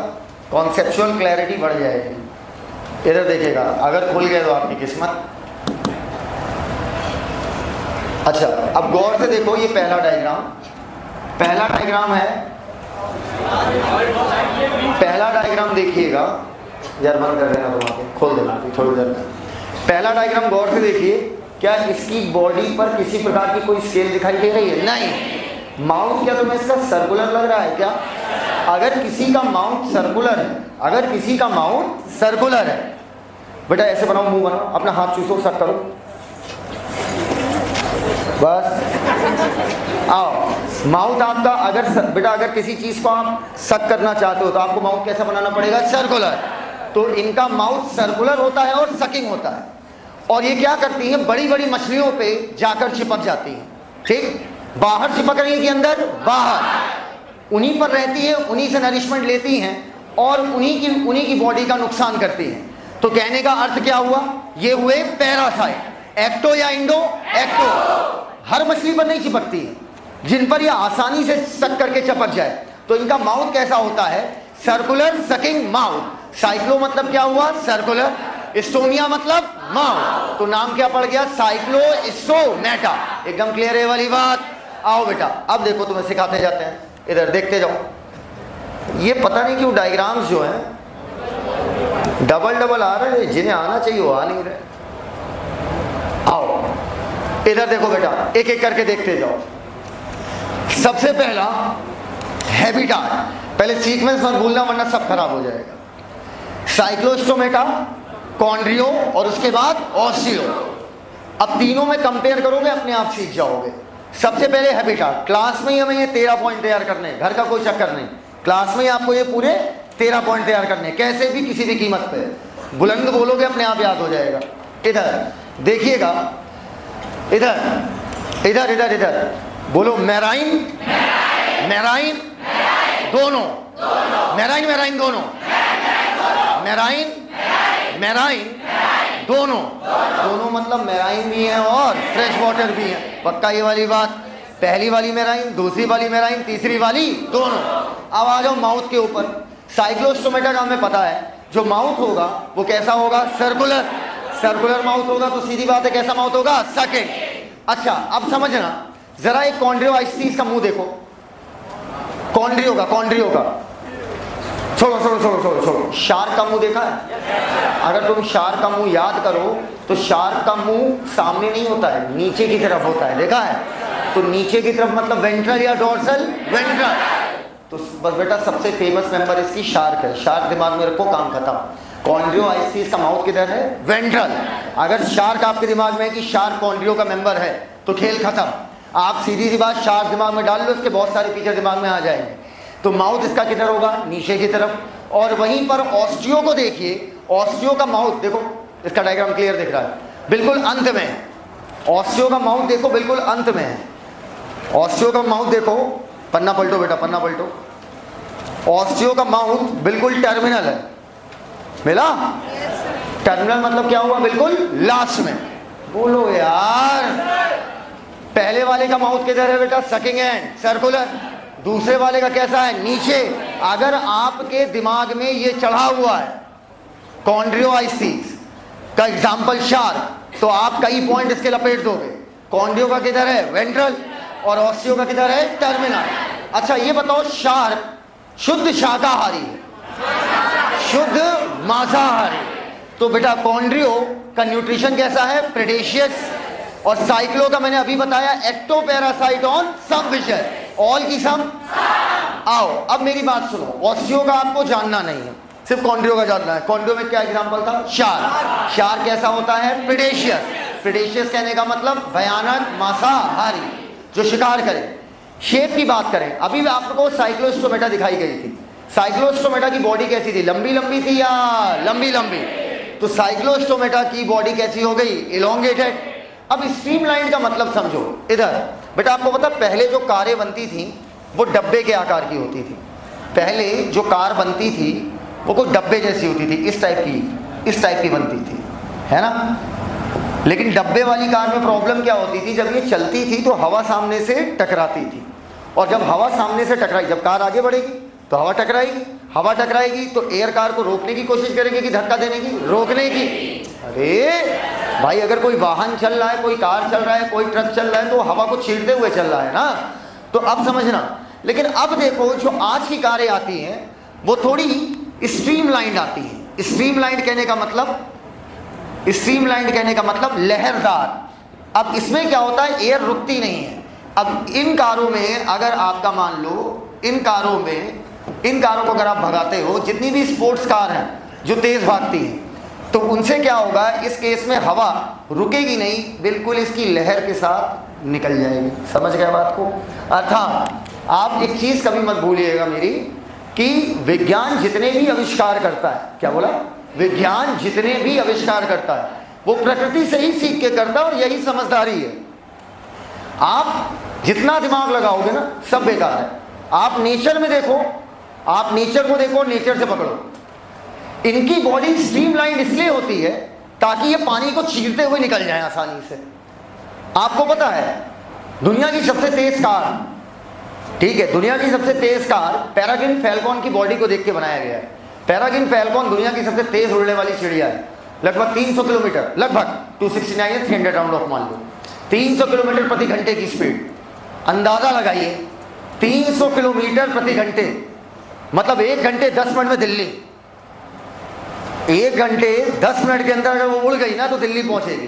कॉन्सेप्चुअल क्लैरिटी बढ़ जाएगी। इधर देखिएगा, अगर खुल गए तो आपकी किस्मत। अच्छा अब गौर से देखो, ये पहला डायग्राम है। पहला डायग्राम देखिएगा, यार बंद कर देना, तो खोल देना थोड़ी देर में। पहला डायग्राम गौर से देखिए, क्या इसकी बॉडी पर किसी प्रकार की कोई स्केल दिखाई दे रही है? नहीं। माउथ क्या तुम्हें इसका सर्कुलर लग रहा है क्या? अगर किसी का माउथ सर्कुलर है, बेटा ऐसे बनाओ, मुंह बनाओ, अपना हाथ चूसो, सक करो, बस। आओ माउथ आपका अगर किसी चीज को आप सक करना चाहते हो तो आपको माउथ कैसा बनाना पड़ेगा? सर्कुलर। तो इनका माउथ सर्कुलर होता है और सकिंग होता है, और ये क्या करती हैं? बड़ी बड़ी मछलियों पे जाकर चिपक जाती हैं। ठीक, बाहर चिपक रही है कि अंदर? बाहर। उन्हीं पर रहती है, उन्हीं से नरिशमेंट लेती हैं और उन्हीं की बॉडी का नुकसान करती हैं। तो कहने का अर्थ क्या हुआ? ये हुए पैरासाइट। एक्टो या इंडो? एक्टो। हर मछली पर नहीं चिपकती है, जिन पर यह आसानी से सक करके चिपक जाए। तो इनका माउथ कैसा होता है? Circular sucking mouth. साइक्लो मतलब क्या हुआ? सर्कुलर। स्टोमिया मतलब माउथ, तो नाम क्या पड़ गया? साइक्लोस्टोमेटा। एकदम क्लियर है वाली बात? आओ बेटा अब देखो, तुम्हें सिखाते जाते हैं, इधर देखते जाओ। ये पता नहीं क्यों डायग्राम्स जो हैं डबल आ रहे हैं, जिन्हें आना चाहिए वो आ नहीं रहे। आओ इधर देखो बेटा, एक एक करके देखते जाओ। सबसे पहला हैबिटाट, पहले सीक्वेंस मत भूलना वरना सब खराब हो जाएगा। साइक्लोस्टोमेटा, कॉन्ड्रियो और उसके बाद ऑस्टियो। अब तीनों में कंपेयर करोगे, अपने आप सीख जाओगे। सबसे पहले हैबिटाट, क्लास में ही हमें ये 13 पॉइंट तैयार करने, घर का कोई चक्कर नहीं, क्लास में ही आपको ये पूरे 13 पॉइंट तैयार करने, कैसे भी किसी भी कीमत पे। बुलंद बोलोगे अपने आप याद हो जाएगा। इधर देखिएगा, इधर इधर इधर इधर बोलो, मैराइन मैराइन दोनों, मैराइन मैराइन दोनों, मैराइन मैराइन दोनों, दोनों मतलब मैराइन भी है और फ्रेश वाटर भी है। पक्का ये वाली बात? पहली वाली मैराइन, दूसरी वाली मैराइन, तीसरी वाली दोनों। अब आ जाओ माउथ के ऊपर। साइक्लोस्टोमेटा का हमें पता है, जो माउथ होगा वो कैसा होगा? सर्कुलर। सर्कुलर माउथ होगा तो सीधी बात है, कैसा माउथ होगा? सकिंग। अच्छा अब समझना जरा, एक कॉन्ड्रियो आइस्टीज का मुंह देखो, कॉन्ड्रियो का छोड़ो। शार्क का मुंह देखा है? अगर तुम शार्क का मुंह याद करो तो शार्क का मुंह सामने नहीं होता है, नीचे की तरफ होता है, देखा है? तो नीचे की तरफ मतलब वेंट्रल या डोर्सल? वेंट्रल। तो बस बेटा सबसे फेमस मेंबर इसकी शार्क है, शार्क दिमाग में रखो, काम खत्म। कॉन्ड्रियो आइस्टीज का माउथ किधर है? वेंट्रल। अगर शार्क आपके दिमाग में है कि शार्क कॉन्ड्रियो का मेंबर है तो खेल खत्म। आप सीधी सी बात शार्क दिमाग में डाल लो, उसके बहुत सारे फीचर दिमाग में आ जाएंगे। तो माउथ इसका किधर होगा? नीचे की तरफ। और वहीं पर ऑस्टियो को देखिए, ऑस्टियो का माउथ देखो, इसका डायग्राम क्लियर दिख रहा है, बिल्कुल अंत में है। ऑस्टियो का माउथ देखो बिल्कुल अंत में है। ऑस्टियो का माउथ देखो, पन्ना पलटो बेटा, पन्ना पलटो। ऑस्टियो का माउथ बिल्कुल टर्मिनल है, मिला? टर्मिनल मतलब क्या हुआ? बिल्कुल लास्ट में। बोलो यार, पहले वाले का माउथ किधर है बेटा? Sucking and, circular. दूसरे वाले का कैसा है? नीचे। अगर आपके दिमाग में ये चढ़ा हुआ है कॉन्ड्रियोआइसिस का एग्जाम्पल शार्क, तो आप कई पॉइंट इसके लपेट दोगे। कॉन्ड्रियो का किधर है? वेंट्रल। और ऑस्टियो का किधर है? टर्मिनल। अच्छा ये बताओ, शार्क शुद्ध शाकाहारी है, शुद्ध मांसाहारी, तो बेटा कॉन्ड्रियो का न्यूट्रिशन कैसा है? प्रेडेशियस। और साइक्लो का मैंने अभी बताया ectoparasite on some fishes, all की सम। आओ अब मेरी बात सुनो, ऑस्टियो का आपको जानना नहीं है, सिर्फ कॉन्ड्रियो का जानना है। कॉन्ड्रियो में क्या एग्जांपल था? शार्क। शार्क कैसा होता है? प्रेडेशियस। प्रेडेशियस कहने का मतलब भयानक मांसाहारी, जो शिकार करे। शेप की बात करें, अभी आपको साइक्लोस्टोमेटा दिखाई गई थी। साइक्लोस्टोमेटा की बॉडी कैसी थी? लंबी लंबी थी या लंबी लंबी? तो साइक्लोस्टोमेटा की बॉडी कैसी हो गई? इलोंगेटेड। अब स्ट्रीमलाइन का मतलब समझो। इधर बेटा आपको पता, पहले जो कारें बनती थी वो डब्बे के आकार की होती थी। पहले जो कार बनती थी वो कोई डब्बे जैसी होती थी, इस टाइप की बनती थी, है ना? लेकिन डब्बे वाली कार में प्रॉब्लम क्या होती थी? जब ये चलती थी तो हवा सामने से टकराती थी, और जब हवा सामने से टकराई, जब कार आगे बढ़ेगी तो हवा टकराएगी, हवा टकराएगी तो एयर कार को रोकने की कोशिश करेगी कि धक्का देने की? रोकने की। अरे भाई, अगर कोई वाहन चल रहा है, कोई कार चल रहा है, कोई ट्रक चल रहा है, तो हवा को छीनते हुए चल रहा है ना, तो अब समझना। लेकिन अब देखो, जो आज की कारें आती हैं वो थोड़ी स्ट्रीमलाइंड आती हैं। स्ट्रीमलाइंड कहने का मतलब लहरदार। अब इसमें क्या होता है? एयर रुकती नहीं है। अब इन कारों में अगर आपका मान लो, इन कारों को अगर आप भगाते हो, जितनी भी स्पोर्ट्स कार हैं जो तेज भागती हैं, तो उनसे क्या होगा? इस केस में हवा रुकेगी नहीं, बिल्कुल इसकी लहर के साथ निकल जाएगी। समझ गए बात को? अर्थात आप एक चीज कभी मत भूलिएगा मेरी, कि विज्ञान जितने भी आविष्कार करता है, क्या बोला? विज्ञान जितने भी आविष्कार करता है वो प्रकृति से ही सीख के करता है, और यही समझदारी है। आप जितना दिमाग लगाओगे ना, सब बेकार है। आप नेचर में देखो, आप नेचर को देखो, नेचर से पकड़ो। इनकी बॉडी स्ट्रीमलाइन इसलिए होती है ताकि ये पानी को चीरते हुए निकल जाए आसानी से। आपको पता है दुनिया की सबसे तेज कार, ठीक है, दुनिया की सबसे तेज कार पैरागिन फैल्कॉन की बॉडी को देख के बनाया गया है। पैरागिन फैल्कॉन दुनिया की सबसे तेज उड़ने वाली चिड़िया है, लगभग 300 किलोमीटर, लगभग 269 या 300 राउंड ऑफ मान लो, 300 किलोमीटर प्रति घंटे की स्पीड। अंदाजा लगाइए, 300 किलोमीटर प्रति घंटे मतलब 1 घंटे 10 मिनट में दिल्ली। 1 घंटे 10 मिनट के अंदर अगर वो उड़ गई ना तो दिल्ली पहुंचेगी।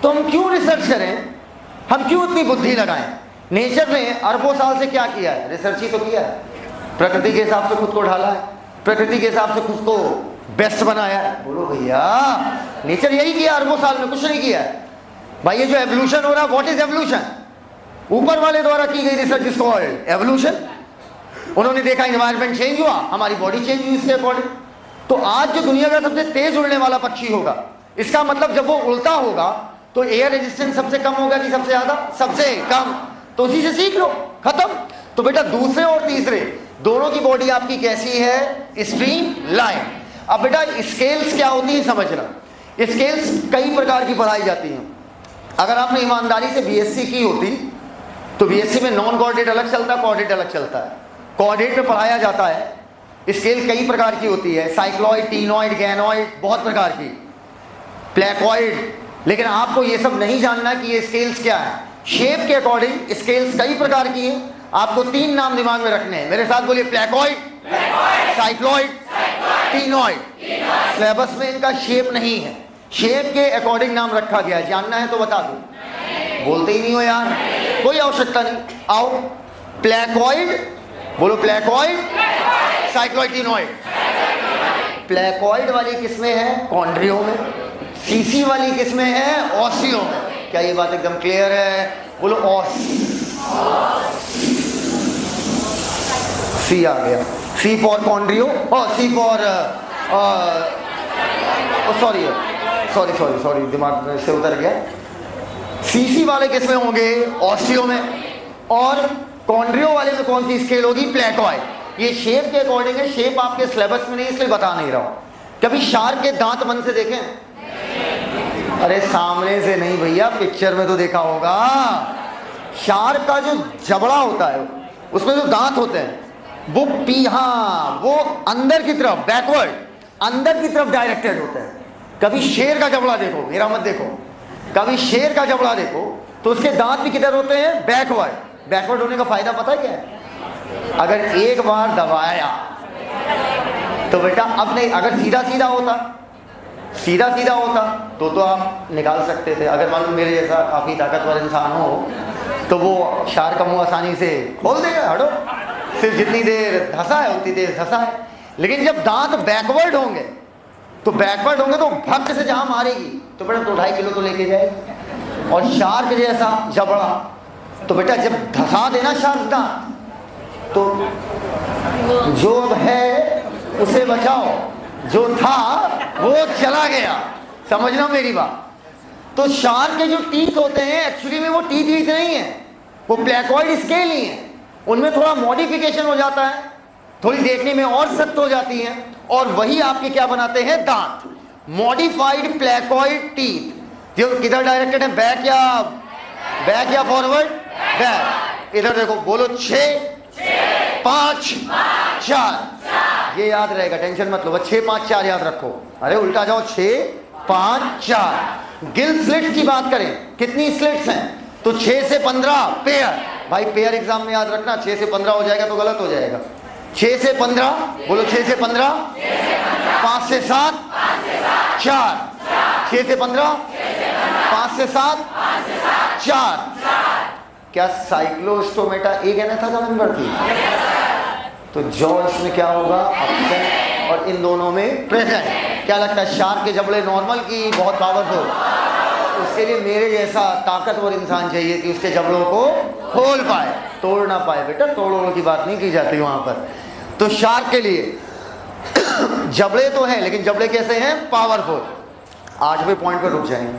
तो हम क्यों रिसर्च करें? हम क्यों इतनी बुद्धि लगाएं? नेचर ने अरबों साल से क्या किया है? रिसर्च ही तो किया है। प्रकृति के हिसाब से खुद को ढाला है, प्रकृति के हिसाब से खुद को बेस्ट बनाया है। बोलो भैया, नेचर यही किया अरबों साल में, कुछ नहीं किया है भाई। ये जो एवोल्यूशन हो रहा है, व्हाट इज एवोल्यूशन? ऊपर वाले द्वारा की गई रिसर्च इज कॉल्ड एवोल्यूशन। उन्होंने देखा एनवायरनमेंट चेंज हुआ, हमारी बॉडी चेंज हुई इसके अकॉर्डिंग। तो आज जो दुनिया का सबसे तेज उड़ने वाला पक्षी होगा, इसका मतलब जब वो उड़ता होगा तो एयर रेजिस्टेंस सबसे कम होगा कि सबसे ज्यादा? सबसे कम। तो उसी से सीख लो, खत्म। तो बेटा दूसरे और तीसरे दोनों की बॉडी आपकी कैसी है? Stream line. अब बेटा स्केल्स क्या होती है समझना। स्केल्स कई प्रकार की पढ़ाई जाती हैं। अगर आपने ईमानदारी से बीएससी की होती तो बीएससी में नॉन कोऑर्डिनेट अलग चलता है, कोऑर्डिनेट अलग चलता है। कोऑर्डिनेट में पढ़ाया जाता है, स्केल कई प्रकार की होती है, साइक्लॉइड, टीनॉइड, गैनॉइड, बहुत प्रकार की, प्लेकॉइड। लेकिन आपको ये सब नहीं जानना कि ये स्केल्स क्या है। शेप के अकॉर्डिंग स्केल्स कई प्रकार की हैं। आपको 3 नाम दिमाग में रखने हैं, मेरे साथ बोलिए। Placoid, cycloid, ctenoid. सिलेबस में इनका शेप नहीं है, शेप के अकॉर्डिंग नाम रखा गया है। जानना है तो बता दो, बोलते ही नहीं हो यार, कोई आवश्यकता नहीं। आओ, प्लेकॉइड बोलो, प्लेकॉइड, साइक्लॉइड, टीनॉइड। प्लेकॉइड वाली किस्में हैं कॉन्ड्रियो में, सीसी वाली किस्में हैं ऑस्टियो में। क्या ये बात एकदम क्लियर है? बोलो ऑस। सी आ गया, सी फॉर कॉन्ड्रियो और C for sorry sorry sorry sorry, दिमाग से उतर गया। सीसी वाले किसमें होंगे? ऑस्टियो में। और कॉन्ड्रियो वाले में कौन सी स्केल होगी? प्लेकॉइड। ये शेप के अकॉर्डिंग है, शेप आपके सिलेबस में नहीं इसलिए बता नहीं रहा हूं। कभी शार्क के दांत मन से देखें? अरे सामने से नहीं भैया, पिक्चर में तो देखा होगा। शार्क का जो जबड़ा होता है उसमें जो दांत होते हैं वो वो अंदर की तरफ, बैकवर्ड अंदर की तरफ डायरेक्टेड होते हैं। कभी शेर का जबड़ा देखो, मेरा मत देखो, कभी शेर का जबड़ा देखो तो उसके दांत भी किधर होते हैं? बैकवर्ड। बैकवर्ड होने का फायदा पता है क्या है? अगर एक बार दबाया तो बेटा अब नहीं, अगर सीधा सीधा होता तो आप निकाल सकते थे। अगर मान लो मेरे जैसा काफी ताकतवर इंसान हो तो वो शार्क का मुंह आसानी से खोल देगा, हटो, सिर्फ जितनी देर धंसा है उतनी देर धंसा है। लेकिन जब दांत बैकवर्ड होंगे तो भक्त से जहां मारेगी तो बेटा 2-2.5 किलो तो लेके जाएगी। और शार्क जैसा जबड़ा तो बेटा जब धंसा देना शार्क दांत तो जो अब है उसे बचाओ, जो था वो चला गया। समझना मेरी बात। तो शार्क के जो टीथ होते हैं एक्चुअली में वो टीथ नहीं है, वो प्लेकॉइड स्केल ही है। उनमें थोड़ा मॉडिफिकेशन हो जाता है, थोड़ी देखने में और सख्त हो जाती हैं, और वही आपके क्या बनाते हैं? दांत। मॉडिफाइड प्लेकॉइड टीथ जो किधर डायरेक्टेड है? बैक या फॉरवर्ड? बैक। इधर देखो, बोलो 6 5 4। ये याद रहेगा, टेंशन मत लो, 6 5 4 याद रखो। अरे उल्टा जाओ, 6 5 4। गिल स्लिट्स की बात करें, कितनी स्लिट्स हैं? तो 6 से 15 पेयर। भाई पेयर एग्जाम में याद रखना, 6 से 15 हो जाएगा तो गलत हो जाएगा। 6 से 15, बोलो 6 से 15, 5 से 7 4, 6 से 15, 5 से 7 4। क्या साइक्लोस्टोमेटा एक एनाथाका मेंबर थी? तो जॉ इसमें क्या होगा? एब्सेंट, और इन दोनों में प्रेजेंट। क्या लगता है शार्क के जबड़े नॉर्मल की बहुत पावरफुल? उसके लिए मेरे जैसा ताकतवर इंसान चाहिए कि उसके जबड़ों को खोल पाए, तोड़ ना पाए। बेटा तोड़ों की बात नहीं की जाती वहां पर। तो शार्क के लिए जबड़े तो हैं, लेकिन जबड़े कैसे हैं? पावरफुल। 8वें पॉइंट पर रुक जाएंगे,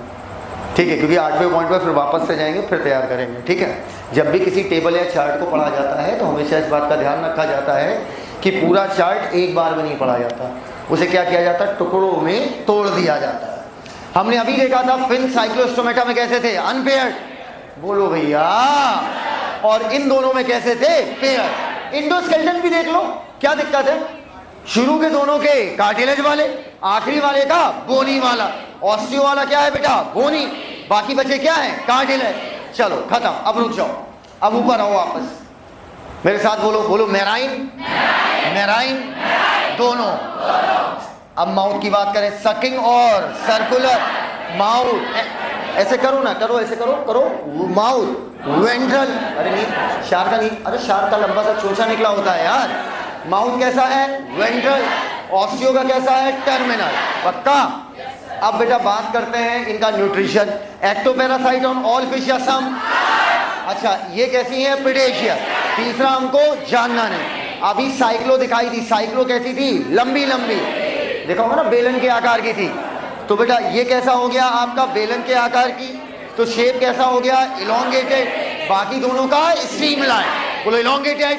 ठीक है, क्योंकि 8वें पॉइंट पर फिर वापस से जाएंगे, फिर तैयार करेंगे, ठीक है। जब भी किसी टेबल या चार्ट को पढ़ा जाता है तो हमेशा इस बात का ध्यान रखा जाता है कि पूरा चार्ट एक बार में नहीं पढ़ा जाता, उसे क्या किया जाता है? टुकड़ों में तोड़ दिया जाता है। हमने अभी देखा था फिन साइक्लोस्टोमेटा में कैसे थे? अनपेयर्ड, बोलो भैया। और इन दोनों में कैसे थे? पेयर। इंडोस्केलेटन भी देख लो, क्या दिक्कत है? शुरू के दोनों के कार्टिलेज वाले, आखिरी वाले का बोनी वाला। ऑस्टियो वाला क्या है बेटा? बोनी। बाकी बचे क्या है? कार्टिलेज। चलो खत्म, अब रुक जाओ, अब ऊपर आओ वापस, मेरे साथ बोलो, बोलो मेराइन, मेराइन दोनों। अब माउथ की बात करें, सकिंग और सर्कुलर माउथ। ऐसे करो ना, करो ऐसे करो, करो माउथ, वेंट्रल। अरे नहीं, शार्क का नहीं, अरे शार्क का लंबा सा चोंचा निकला होता है यार। माउथ कैसा है? वेंट्रल। ऑस्टियो का कैसा है? टर्मिनल। पक्का? अब बेटा बात करते हैं इनका nutrition. Ectoparasite on all fish या सम? अच्छा, ये कैसी है? प्रेडेशियस। तीसरा हमको जानना नहीं। अभी साइक्लो दिखाई थी, साइक्लो कैसी थी? लंबी लंबी, देखा होगा ना, बेलन के आकार की थी। तो बेटा ये कैसा हो गया आपका? बेलन के आकार की। तो शेप कैसा हो गया? इलोंगेटेड। बाकी दोनों का स्ट्रीमलाइन। बोलो इलोंगेटेड,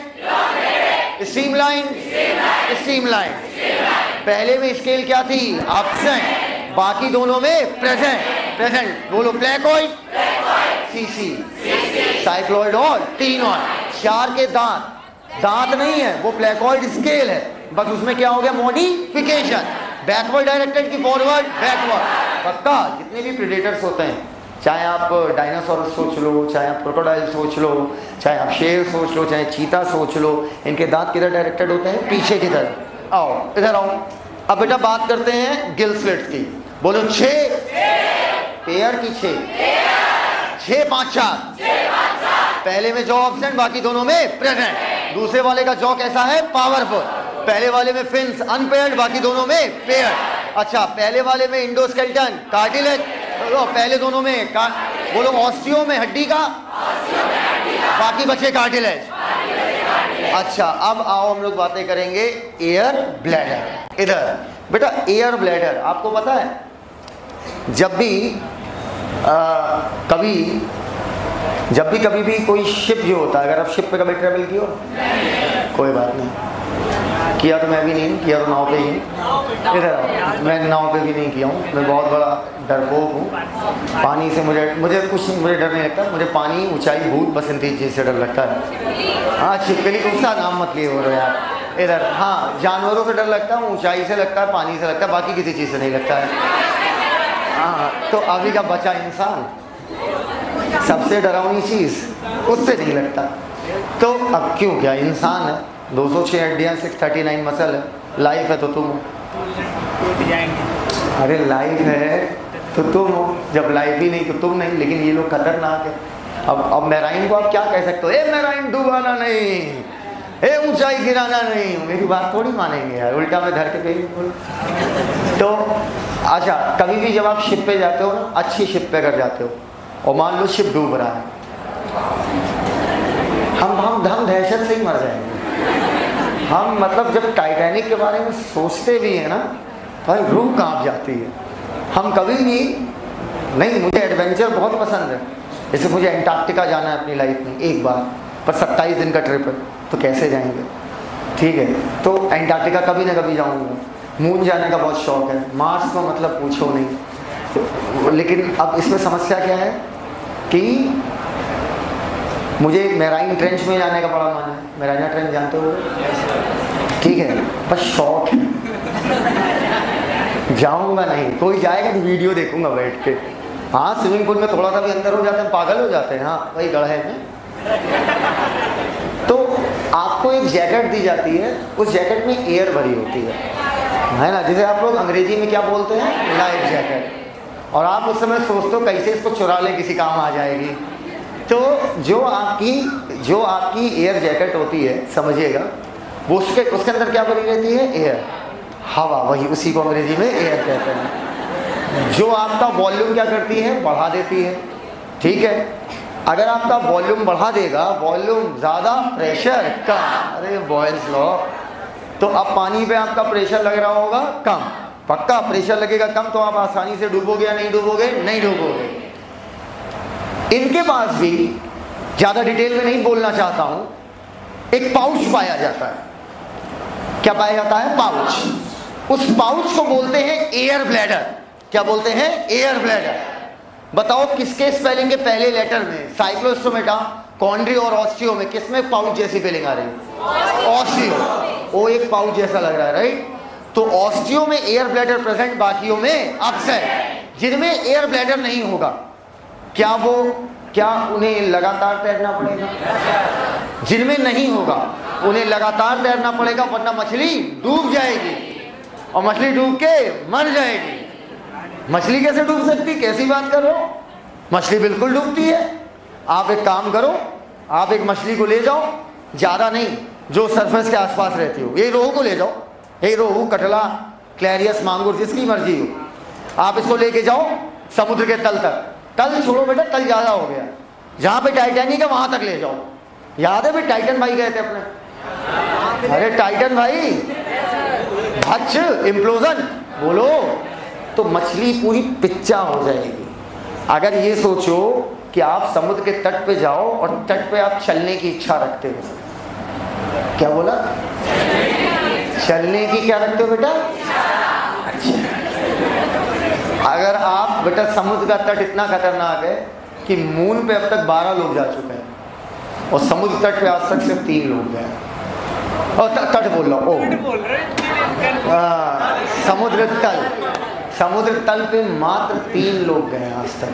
स्ट्रीमलाइन, स्ट्रीमलाइन। पहले में स्केल क्या थी? एब्सेंट। बाकी दोनों में प्रेजेंट, प्रेजेंट। बोलो प्लेकॉइड, सीसी, साइक्लॉइड और टीनॉइड। शार्क के दांत नहीं है, वो प्लेकॉइड स्केल है, बस उसमें क्या हो गया? मॉडिफिकेशन। बैकवर्ड डायरेक्टेड की फॉरवर्ड? बैकवर्ड। पक्का? जितने भी प्रेडेटर्स होते हैं, चाहे आप डायनासोर सोच लो, चाहे आप क्रोकोडाइल सोच लो, चाहे आप शेर सोच लो, चाहे चीता सोच लो, इनके दांत किधर डायरेक्टेड होते हैं? पीछे की तरफ। आओ इधर आओ। अब बेटा बात करते हैं गिल स्लिट्स की। बोलो 6 पेयर की, 6 5 4। पहले में जॉ एब्सेंट, बाकी दोनों में प्रेजेंट। दूसरे वाले का जॉ कैसा है? पावरफुल। पहले वाले में फिन्स अनपेयर्ड, बाकी दोनों में पेयर। अच्छा, पहले वाले में इंडोस्केलेटन, कार्टिलेज, पहले दोनों में बोलो ऑस्टियो में हड्डी का, बाकी बचे कार्टिलेज। अच्छा, अब आओ हम लोग बातें करेंगे एयर ब्लैडर। इधर बेटा एयर ब्लैडर आपको पता है, जब भी कभी भी कोई शिप जो होता है, अगर आप शिप पे कभी ट्रेवल किया हो? कोई बात नहीं, किया तो मैं भी नहीं किया, तो नाव पे ही इधर आओ, मैं नाव पे भी नहीं किया हूँ, मैं बहुत बड़ा डरपोक हूँ पानी से। मुझे डर नहीं लगता, मुझे पानी ऊंचाई भूत पसंदीदा चीज़ से डर लगता है। हाँ छिपकली को उसका नाम मत लिए हो रहे यार इधर। हाँ जानवरों से डर लगता है, ऊंचाई से लगता है, पानी से लगता है, बाकी किसी चीज़ से नहीं लगता है। हाँ तो अभी का बचा इंसान सबसे डरावनी चीज़ उससे नहीं लगता। तो अब क्यों, क्या इंसान है, 206 हड्डियाँ, 639 मसल है, लाइफ है तो तुम हो। अरे लाइफ है तो तुम हो, जब लाइफ ही नहीं तो तुम नहीं। लेकिन ये लोग खतरनाक है। अब मैराइन को आप क्या कह सकते हो, ए मैराइन डूबाना नहीं, ए ऊंचाई गिराना नहीं, मेरी बात थोड़ी मानेंगे यार, उल्टा मैं धर के कहीं बोल। तो अच्छा, कभी भी जब आप शिप पे जाते हो ना, अच्छी शिप पे अगर जाते हो और मान लो शिप डूब रहा है, हम दहशत से ही मर जाएंगे। हम मतलब जब टाइटैनिक के बारे में सोचते भी हैं ना, भाई रूह कांप जाती है। हम कभी भी नहीं, मुझे एडवेंचर बहुत पसंद है, जैसे मुझे एंटार्क्टिका जाना है अपनी लाइफ में एक बार, पर 27 दिन का ट्रिप है तो कैसे जाएंगे, ठीक है। तो एंटार्क्टिका कभी ना कभी जाऊंगा। मून जाने का बहुत शौक है, मार्स तो मतलब पूछो नहीं। लेकिन अब इसमें समस्या क्या है कि मुझे मैराइन ट्रेंच में जाने का बड़ा मन है। मैराइना ट्रेंच जानते हो, ठीक है, बस शौक है, जाऊंगा नहीं। कोई जाएगा तो वीडियो देखूंगा बैठ के। हाँ स्विमिंग पूल में थोड़ा सा भी अंदर हो जाते हैं पागल हो जाते हैं, हाँ वही गढ़े में। तो आपको एक जैकेट दी जाती है, उस जैकेट में एयर भरी होती है ना, जिसे आप लोग अंग्रेजी में क्या बोलते हैं, लाइफ जैकेट। और आप उस समय सोचते हो कैसे इसको चुरा ले, किसी काम आ जाएगी। तो जो आपकी एयर जैकेट होती है, समझिएगा, वो उसके अंदर क्या भरी रहती है, एयर, हवा, वही उसी को अंग्रेजी में एयर कहते हैं। जो आपका वॉल्यूम क्या करती है, बढ़ा देती है, ठीक है। अगर आपका वॉल्यूम बढ़ा देगा, वॉल्यूम ज़्यादा प्रेशर कम, अरे बॉयल्स लॉ। तो अब पानी पे आपका प्रेशर लग रहा होगा कम, पक्का प्रेशर लगेगा कम, तो आप आसानी से डूबोगे या नहीं डूबोगे, नहीं डूबोगे। इनके पास भी, ज़्यादा डिटेल में नहीं बोलना चाहता हूँ, एक पाउच पाया जाता है। क्या पाया जाता है, पाउच। उस पाउच को बोलते हैं एयर ब्लैडर। क्या बोलते हैं, एयर ब्लैडर। बताओ किसके स्पेलिंग के पहले लेटर में, साइक्लोस्टोमेटा, कॉन्ड्री और ऑस्टियो में किसमें पाउच जैसी फीलिंग आ रही है, ऑस्टियो। वो एक पाउच जैसा लग रहा है, राइट। तो ऑस्टियो में एयर ब्लैडर प्रेजेंट, बाकियों में अपसेट। जिनमें एयर ब्लैडर नहीं होगा, क्या उन्हें लगातार तैरना पड़ेगा। जिनमें नहीं होगा उन्हें लगातार तैरना पड़ेगा, वरना मछली डूब जाएगी, और मछली डूब के मर जाएगी। मछली कैसे डूब सकती, कैसी बात कर रहे हो, मछली बिल्कुल डूबती है। आप एक काम करो, आप एक मछली को ले जाओ, ज़्यादा नहीं, जो सरफेस के आसपास रहती हो, ये रोहू को ले जाओ, ये रोहू, कटला, क्लैरियस, मांगुर, जिसकी मर्जी हो, आप इसको लेके जाओ समुद्र के तल तक। तल छोड़ो बेटा, तल ज़्यादा हो गया, जहाँ पे टाइटैनिक है वहाँ तक ले जाओ। याद है भी टाइटन भाई गए थे अपने, अरे टाइटन भाई, हच इम्प्लोजन बोलो, तो मछली पूरी पिच्चा हो जाएगी। अगर ये सोचो कि आप समुद्र के तट पे जाओ और तट पे आप चलने की इच्छा रखते हो, क्या बोला, चलने की क्या रखते हो बेटा, अच्छा। अगर आप बेटा, समुद्र का तट इतना खतरनाक है कि मून पे अब तक 12 लोग जा चुके हैं, और समुद्र तट पे आज तक सिर्फ 3 लोग गए। और तट बोल रहा हूँ, समुद्र तल पे मात्र 3 लोग गए आज तक,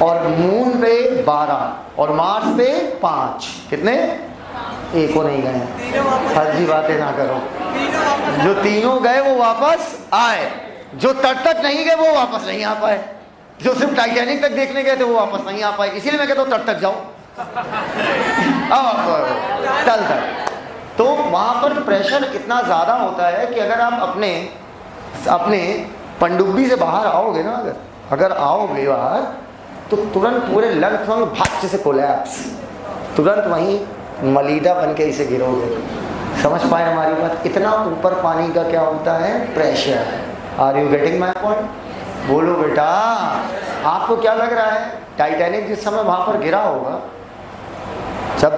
और मून पे 12 और मार्स पे 5। कितने, एक को नहीं गए। फर्जी बातें ना करो, जो तीनों गए वो वापस आए, जो तट तक नहीं गए वो वापस नहीं आ पाए, जो सिर्फ टाइटैनिक तक देखने गए थे वो वापस नहीं आ पाए। इसीलिए मैं कहता हूँ तट तक जाओ, तल तक। तो वहाँ पर प्रेशर इतना ज़्यादा होता है कि अगर आप अपने पनडुब्बी से बाहर आओगे ना, अगर आओगे बाहर, तो तुरंत पूरे लंग्स में भाग से कोलैप्स, तुरंत वहीं मलीदा बन के इसे गिरोगे। समझ पाए हमारी बात, इतना ऊपर पानी का क्या होता है, pressure. Are you getting my point? बोलो बेटा, आपको क्या लग रहा है टाइटैनिक जिस समय वहां पर गिरा होगा, जब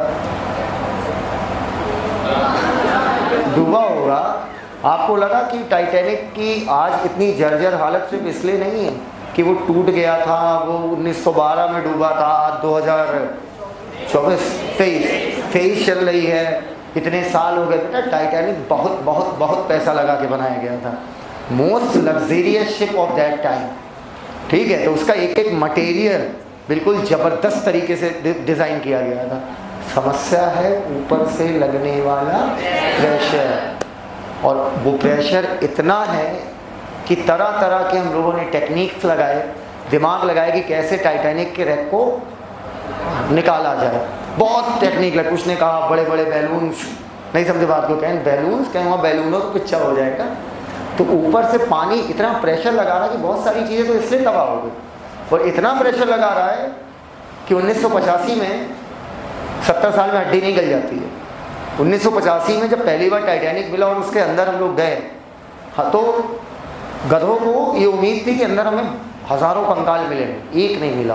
डूबा होगा, आपको लगा कि टाइटैनिक की आज इतनी जर्जर हालत सिर्फ इसलिए नहीं है कि वो टूट गया था, वो 1912 में डूबा था, आज 2023 चल रही है, इतने साल हो गए। बेटा टाइटैनिक बहुत बहुत बहुत पैसा लगा के बनाया गया था, most luxurious ship of that time, ठीक है। तो उसका एक एक मटेरियल बिल्कुल ज़बरदस्त तरीके से डिज़ाइन किया गया था। समस्या है ऊपर से लगने वाला प्रेशर, और वो प्रेशर इतना है कि तरह तरह के हम लोगों ने टेक्निक्स लगाए, दिमाग लगाए कि कैसे टाइटैनिक के रैक को निकाला जाए। बहुत टेक्निक लगे। कुछ ने कहा बड़े बड़े बैलून्स, नहीं समझे बात को, कहें बैलून्स, कहें वहाँ बैलूनों तो पिक्चर हो जाएगा। तो ऊपर से पानी इतना प्रेशर लगा रहा है कि बहुत सारी चीज़ें तो इसलिए तबाह हो गई, और इतना प्रेशर लगा रहा है कि 1985 में 70 साल में हड्डी नहीं गल जाती है। 1985 में जब पहली बार टाइटैनिक मिला और उसके अंदर हम लोग गए, हाँ, तो गधों को ये उम्मीद थी कि अंदर हमें हज़ारों कंकाल मिलेंगे, एक नहीं मिला,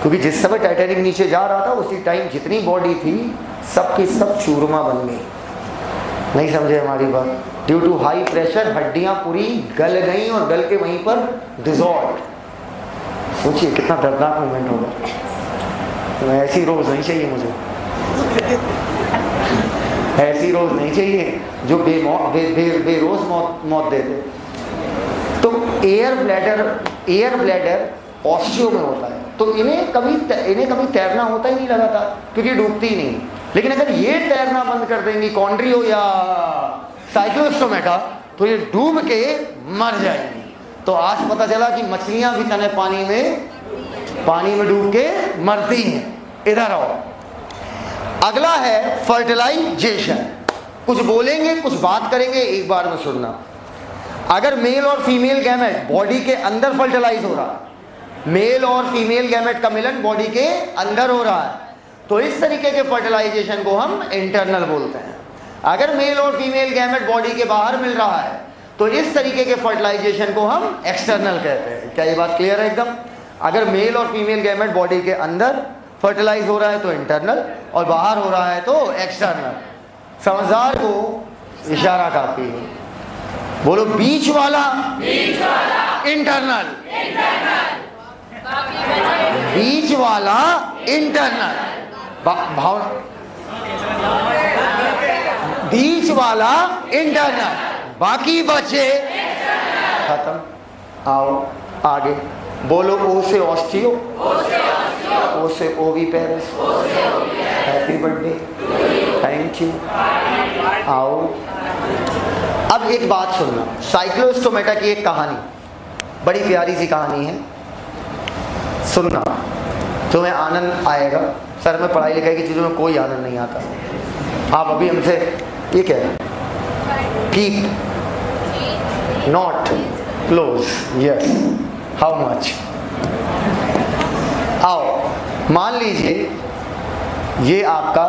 क्योंकि जिस समय टाइटैनिक नीचे जा रहा था उसी टाइम जितनी बॉडी थी सब की सब चूरमा बन गई। नहीं समझे हमारी बात? ड्यू टू हाई प्रेशर हड्डियाँ पूरी गल गई और गल के वहीं पर डिजॉल्व। सोचिए कितना दर्दनाक मोमेंट होगा। तो ऐसी रोज़ नहीं चाहिए मुझे, ऐसी रोज़ नहीं चाहिए जो बेरोज़ मौत दे दे। तो एयर ब्लैडर ऑस्टियो में होता है, तो इन्हें कभी तैरना होता ही नहीं लगातार, क्योंकि डूबती ही नहीं। लेकिन अगर ये तैरना बंद कर देंगी, कॉन्ड्रियो या साइक्लोस्टोमेटा, तो ये डूब के मर जाएंगी। तो आज पता चला कि मछलियां भी तने पानी में डूब के मरती हैं। इधर आओ, अगला है फर्टिलाइजेशन। कुछ बोलेंगे, कुछ बात करेंगे, एक बार में सुनना। अगर मेल और फीमेल गैमेट बॉडी के अंदर फर्टिलाइज हो रहा है, मेल और फीमेल गैमेट का मिलन बॉडी के अंदर हो रहा है, तो इस तरीके के फर्टिलाइजेशन को हम इंटरनल बोलते हैं। अगर मेल और फीमेल गैमेट बॉडी के बाहर मिल रहा है, तो इस तरीके के फर्टिलाइजेशन को हम एक्सटर्नल कहते हैं। क्या ये बात क्लियर है एकदम? अगर मेल और फीमेल गैमेट बॉडी के अंदर फर्टिलाइज हो रहा है तो इंटरनल, और बाहर हो रहा है तो एक्सटर्नल। समझदार को इशारा काफी है। बोलो बीच वाला इंटरनल, बीच वाला इंटरनल, भाव बीच वाला इंटरनल, बाकी बचे खत्म। आओ आगे बोलो। ओ से ऑस्टियो, ओ से oviparous, happy birthday, thank you. आओ अब एक बात सुनना, साइक्लोस्टोमेटा की एक कहानी, बड़ी प्यारी सी कहानी है, सुनना, तुम्हें आनंद आएगा। सर में पढ़ाई लिखाई की चीज़ों में कोई आनंद नहीं आता। आप अभी हमसे ये क्या है, keep not close, yes, how much. आओ मान लीजिए ये आपका,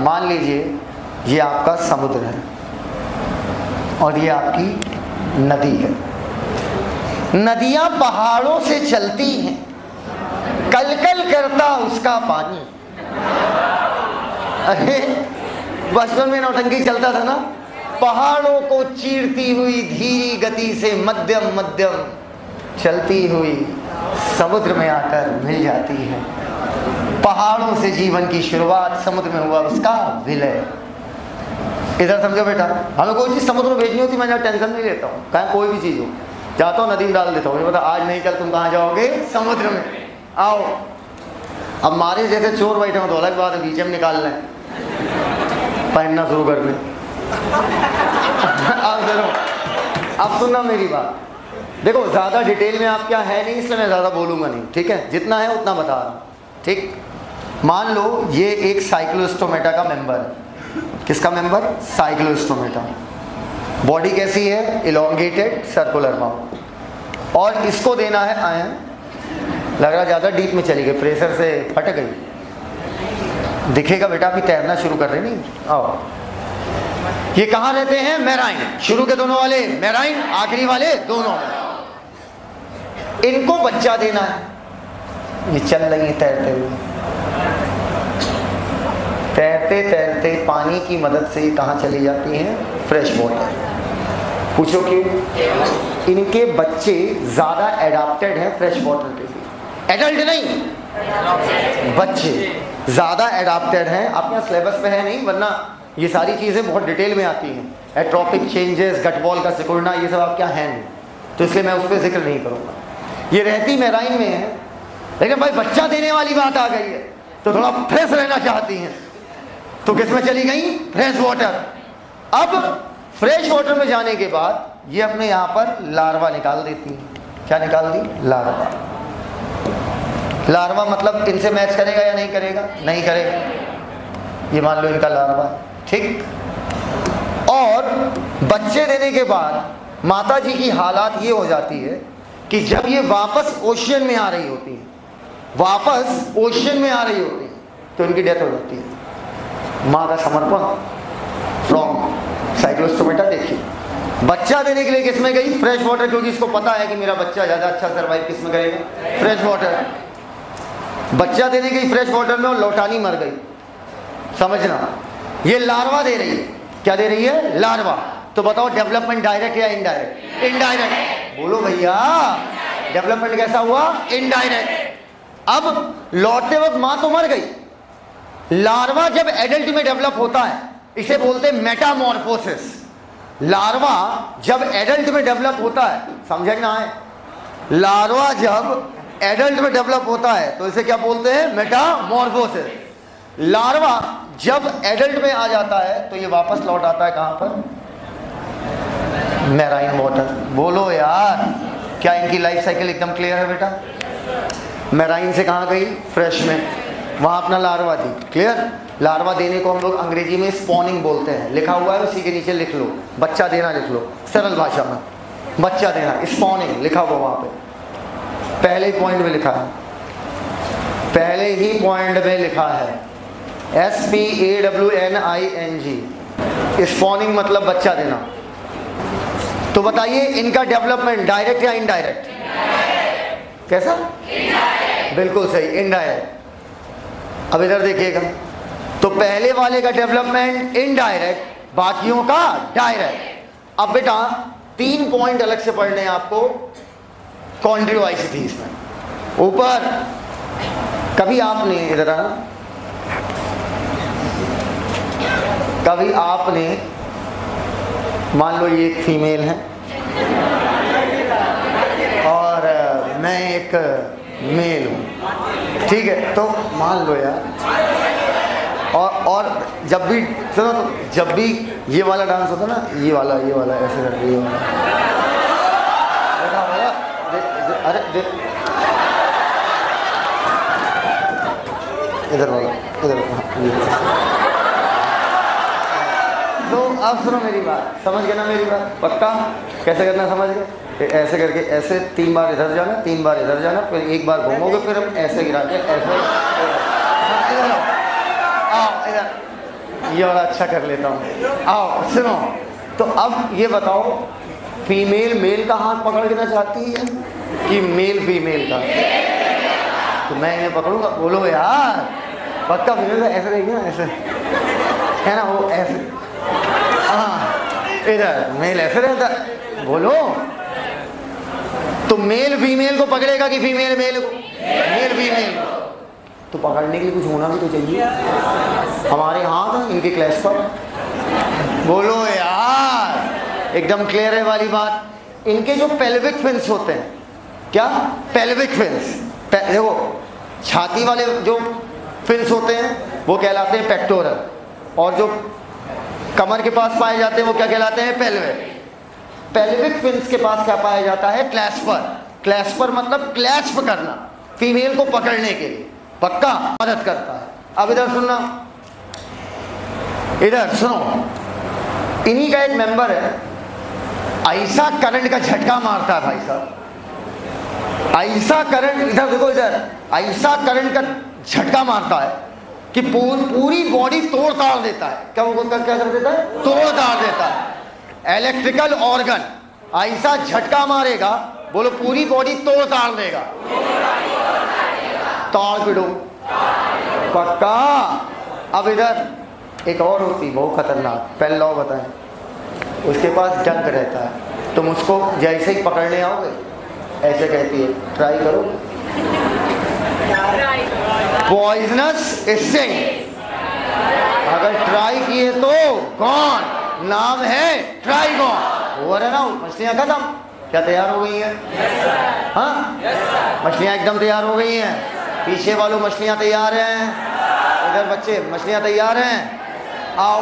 मान लीजिए ये आपका समुद्र है और ये आपकी नदी है। नदियां पहाड़ों से चलती हैं, कल कल करता उसका पानी। अरे बचपन में नौटंकी चलता था ना, पहाड़ों को चीरती हुई धीरी गति से मध्यम मध्यम चलती हुई समुद्र में आकर मिल जाती है। पहाड़ों से जीवन की शुरुआत, समुद्र में हुआ उसका विलय। इधर समझो बेटा, हमें कोई चीज़ समुद्र में भेजनी होती, मैं जहाँ टेंशन नहीं लेता हूँ, कहीं कोई भी चीज़ हो, जाता हूँ नदी में डाल देता हूँ, मुझे पता आज नहीं कल तुम कहाँ जाओगे, समुद्र में। आओ अब हमारे जैसे चोर बैठे हो तो अलग बात है, बीच में निकाल लें, पहनना शुरू कर लें। अब सुनना मेरी बात, देखो ज़्यादा डिटेल में आप क्या है नहीं, इसलिए मैं ज़्यादा बोलूँगा नहीं, ठीक है, जितना है उतना बता रहा हूँ, ठीक। मान लो ये एक साइक्लोस्टोमेटा का मेंबर है। किसका मेंबर? साइक्लोस्टोमेटा। बॉडी कैसी है? इलोंगेटेड सर्कुलर माउथ, और इसको देना है आयन। लग रहा ज़्यादा डीप में चली गई, प्रेशर से फट गई। दिखेगा बेटा, अभी तैरना शुरू कर रहे नहीं। आओ ये कहाँ रहते हैं? मेराइन। शुरू के दोनों वाले मेराइन, आखिरी वाले दोनों में। इनको बच्चा देना है। ये चल रही है तैरते हुए, तैरते तैरते पानी की मदद से कहाँ चली जाती हैं? Fresh water. पूछो क्यों? इनके बच्चे ज्यादा एडाप्टेड हैं फ्रेश वाटर के लिए। एडल्ट नहीं, बच्चे ज्यादा एडाप्टेड हैं। आपके यहाँ सिलेबस में है नहीं, वरना ये सारी चीजें बहुत डिटेल में आती हैं। एट्रोपिक चेंजेस, गट वॉल का सिकुड़ना, ये सब आपके यहाँ है नहीं, तो इसलिए मैं उस पर जिक्र नहीं करूँगा। ये रहती मेराइन में है, लेकिन भाई बच्चा देने वाली बात आ गई है तो थोड़ा फ्रेश रहना चाहती हैं, तो किस में चली गई? Fresh water. अब फ्रेश वाटर में जाने के बाद ये अपने यहाँ पर लार्वा निकाल देती हैं। क्या निकाल दी? लार्वा। लार्वा मतलब इनसे मैच करेगा या नहीं करेगा? नहीं करेगा। ये मान लो इनका लार्वा है, ठीक। और बच्चे देने के बाद माता जी की हालात ये हो जाती है कि जब ये वापस ओशियन में आ रही होती है, वापस ओशियन में आ रही होती है, तो इनकी डेथ हो जाती है। माँ का समर्पण फ्रॉम साइक्लोस्टोमेटा। देखिए, बच्चा देने के लिए किस में गई? फ्रेश वाटर, क्योंकि इसको पता है कि मेरा बच्चा ज़्यादा अच्छा सर्वाइव किस में करेगा? Fresh water. बच्चा देने गई फ्रेश वाटर में और लौटानी मर गई। समझना, ये लार्वा दे रही है। क्या दे रही है? लार्वा। तो बताओ डेवलपमेंट डायरेक्ट या इनडायरेक्ट? इनडायरेक्ट। बोलो भैया, डेवलपमेंट कैसा हुआ? इनडायरेक्ट। अब लौटते वक्त माँ तो मर गई। लार्वा जब एडल्ट में डेवलप होता है, इसे बोलते हैं मेटामॉर्फोसिस। लार्वा जब एडल्ट में डेवलप होता है, समझना है, लार्वा जब एडल्ट में डेवलप होता है तो इसे क्या बोलते हैं? मेटामॉर्फोसिस। लार्वा जब एडल्ट में आ जाता है तो ये वापस लौट आता है कहां पर? Marine water. बोलो यार, क्या इनकी लाइफ साइकिल एकदम क्लियर है बेटा? मेराइन से कहां गई? फ्रेश में, वहां अपना लार्वा दी। क्लियर? लार्वा देने को हम लोग अंग्रेजी में स्पॉनिंग बोलते हैं। लिखा हुआ है, उसी के नीचे लिख लो, बच्चा देना लिख लो, सरल भाषा में बच्चा देना, स्पॉनिंग लिखा हुआ वहां पे, पहले ही पॉइंट में लिखा है, पहले ही पॉइंट में लिखा है SPAWNING। स्पॉनिंग मतलब बच्चा देना। तो बताइए इनका डेवलपमेंट डायरेक्ट या इनडायरेक्ट? कैसा? बिल्कुल सही, इनडायरेक्ट। अब इधर देखिएगा, तो पहले वाले का डेवलपमेंट इनडायरेक्ट, बाकियों का डायरेक्ट। अब बेटा 3 पॉइंट अलग से पढ़ने हैं आपको कॉन्ड्रियोआइसिटीज में। ऊपर कभी आपने, इधर आना, कभी आपने, मान लो ये एक फीमेल है और मैं एक मेल हूँ, ठीक है? तो मान लो यार, और जब भी सुनो, जब भी ये वाला डांस होता ना, ये वाला ऐसे करके, ये वाला, अरे इधर वाला, इधर। तो अब सुनो मेरी बात, समझ गए ना मेरी बात? पक्का? कैसे करना समझ गए? ऐसे करके, ऐसे 3 बार इधर जाना, 3 बार इधर जाना, फिर 1 बार घूमोगे, फिर हम ऐसे गिरा के ऐसे, इधर आओ, इधर, ये वाला अच्छा कर लेता हूँ। आओ सुनो, तो अब ये बताओ, फीमेल मेल का हाथ पकड़ लेना चाहती है कि मेल फीमेल का? तो मैं इन्हें पकड़ूंगा। बोलो यार, पक्का? फीमेल का ऐसे रहेगी ना, ऐसे है ना, वो ऐसे, हाँ, इधर मेल ऐसे रहता। बोलो, तो मेल फीमेल को पकड़ेगा कि फीमेल मेल को? मेल फीमेल को। तो पकड़ने के लिए कुछ होना भी तो चाहिए। हमारे हाथ हैं इनके क्लैश पर। बोलो यार, एकदम क्लियर है वाली बात। इनके जो पेल्विक फिन्स होते हैं, क्या? Pelvic fins. देखो, छाती वाले जो फिन्स होते हैं वो कहलाते हैं पेक्टोरल, और जो कमर के पास पाए जाते हैं वो क्या कहलाते हैं? पेल्विक। पेल्विक फिन्स के पास क्या पाया जाता है? क्लैस्पर। क्लैस्पर मतलब क्लैस्प करना, फीमेल को पकड़ने के लिए, पक्का मदद करता है। अब इधर सुनना, इधर सुनो, इन्हीं का एक मेंबर है, ऐसा करंट का झटका मारता है भाई साहब, ऐसा करंट, इधर देखो, इधर ऐसा करंट का झटका मारता है कि पूरी बॉडी तोड़ ताड़ देता है। क्या वो क्या कर देता है? तोड़ ताड़ देता है। इलेक्ट्रिकल ऑर्गन ऐसा झटका मारेगा, बोलो पूरी बॉडी तोड़ ताड़ देगा। ताड़ पिड़ो पक्का। अब इधर एक और होती बहुत खतरनाक, पहले लो बताएं। उसके पास डंक रहता है, तुम उसको जैसे ही पकड़ने आओगे ऐसे कहती है ट्राई करो, पॉइजनस स्टिंग। अगर ट्राई किए तो कौन, नाम है ट्राइगॉन। ओवर एंड आउट, मछलियां खत्म। क्या तैयार हो गई हैं? हाँ, मछलियां एकदम तैयार हो गई हैं। पीछे वालों मछलियां तैयार हैं, इधर बच्चे मछलियां तैयार हैं। आओ,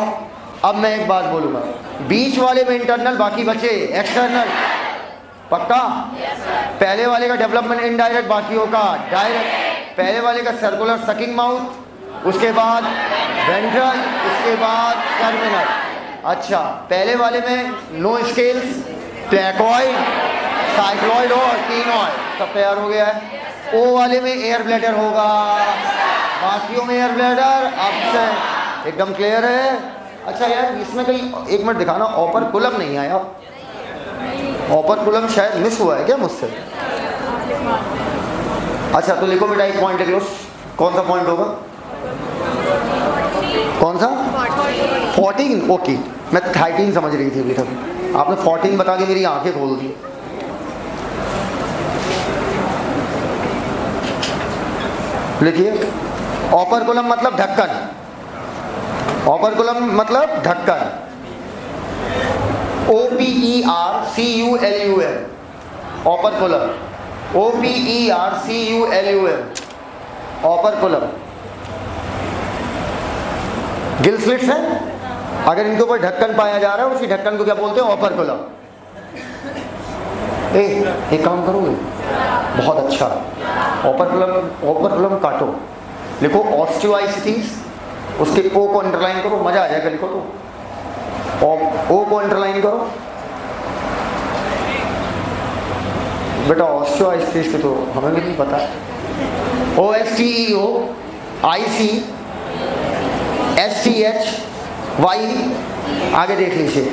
अब मैं एक बात बोलूंगा, बीच वाले में इंटरनल, बाकी बचे एक्सटर्नल। पक्का? पहले वाले का डेवलपमेंट इनडायरेक्ट, बाकियों का डायरेक्ट। पहले वाले का सर्कुलर सकिंग माउथ, उसके बाद वेंट्रल, उसके बाद टर्मिनल। अच्छा, पहले वाले में नो स्केल्स, प्लेकोइड, साइक्लॉइड और टीनॉइड, सब तैयार हो गया है। ओ वाले में एयर ब्लैडर होगा, बाकियों में एयर ब्लैडर एब्सेंट। एकदम क्लियर है? अच्छा यार, इसमें कहीं एक मिनट दिखाना, ओपर्कुलम नहीं आया। ओपर्कुलम शायद मिस हुआ है क्या मुझसे? अच्छा तो लिखो बेटा, एक पॉइंट लिख लो। कौन सा पॉइंट होगा? कौन सा? 14। ओके, मैं 13 समझ रही थी अभी तक, आपने 14 बता के मेरी आंखें खोल दी। लिखिए, ओपर्कुलम मतलब ढक्कन। ओपर्कुलम मतलब ढक्कन। OPERCULUM, ओपर्कुलम। OPERCULUM, ओपर्कुलम। गिल स्लिट्स हैं, अगर इनके ऊपर ढक्कन पाया जा रहा है, उसी ढक्कन को क्या बोलते हैं? ओपर्कुलम। एक काम करोगे? बहुत अच्छा, ओपर्कुलम काटो, लिखो ऑस्टियोआइसिटीज, उसके ओ को अंडरलाइन करो, मजा आ जाएगा। लिखो तो ओ को अंडरलाइन करो बेटा। ऑस्टियोआइसिटीज की तो हमें भी नहीं पता। OSTEOICSTHY, आगे देख लीजिए,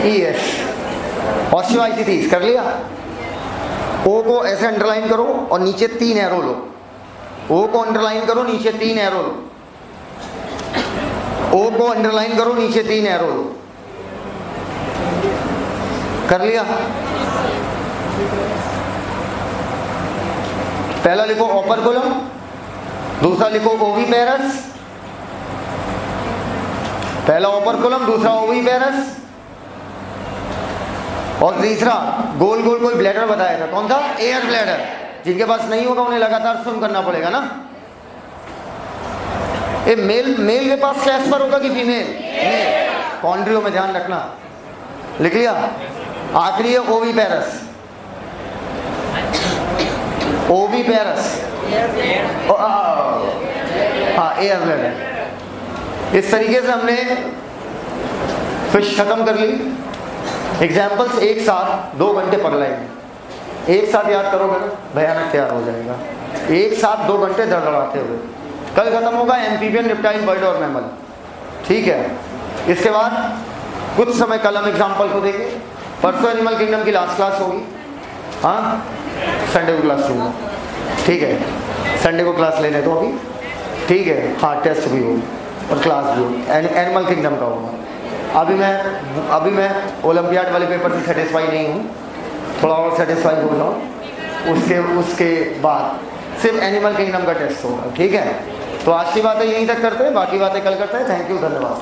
ES, ऑस्टियोआइसिटीज कर लिया। ओ को ऐसे अंडरलाइन करो और नीचे 3 एरो लो। ओ को अंडरलाइन करो, नीचे 3 एरो लो। ओ को अंडरलाइन करो, नीचे 3 एरो लो। कर लिया? पहला लिखो ओपर्कुलम, दूसरा लिखो ओविपेरस। पहला ओपर्कुलम, दूसरा ओविपेरस, और तीसरा गोल गोल कोई ब्लैडर बताया था, कौन सा? Air bladder. जिनके पास नहीं होगा उन्हें लगातार स्विम करना पड़ेगा ना। ये मेल के पास क्या एस्पर होगा कि फीमेल? मेल। कॉन्ड्रियो में ध्यान रखना। लिख लिया? आखिरी है ओविपेरस। ओविपेरस, हाँ, एयर ब्लैडर। इस तरीके से हमने फिश खत्म कर ली। एग्जाम्पल्स एक साथ 2 घंटे पगलाएंगे, एक साथ याद करोगे ना भयानक तैयार हो जाएगा। एक साथ 2 घंटे धड़धड़ाते हुए। कल खत्म होगा एम्फीबियन, रिप्टाइल, बर्ड और मैमल, ठीक है। इसके बाद कुछ समय कल हम एग्जाम्पल को देंगे। परसों एनिमल किंगडम की लास्ट क्लास होगी। हाँ, संडे को क्लास लूँगा, ठीक है। संडे को क्लास लेने दो अभी, ठीक है। हाँ, टेस्ट भी होगी और क्लास भी होगी, एनिमल किंगडम का होगा। अभी मैं ओलंपियाड वाले पेपर से सेटिस्फाई नहीं हूँ, थोड़ा और सेटिस्फाई हो जाऊँ, उसके बाद सिर्फ एनिमल किंगडम का टेस्ट होगा, ठीक है। तो आज की बातें यहीं तक करते हैं, बाकी बातें कल करते हैं। थैंक यू, धन्यवाद।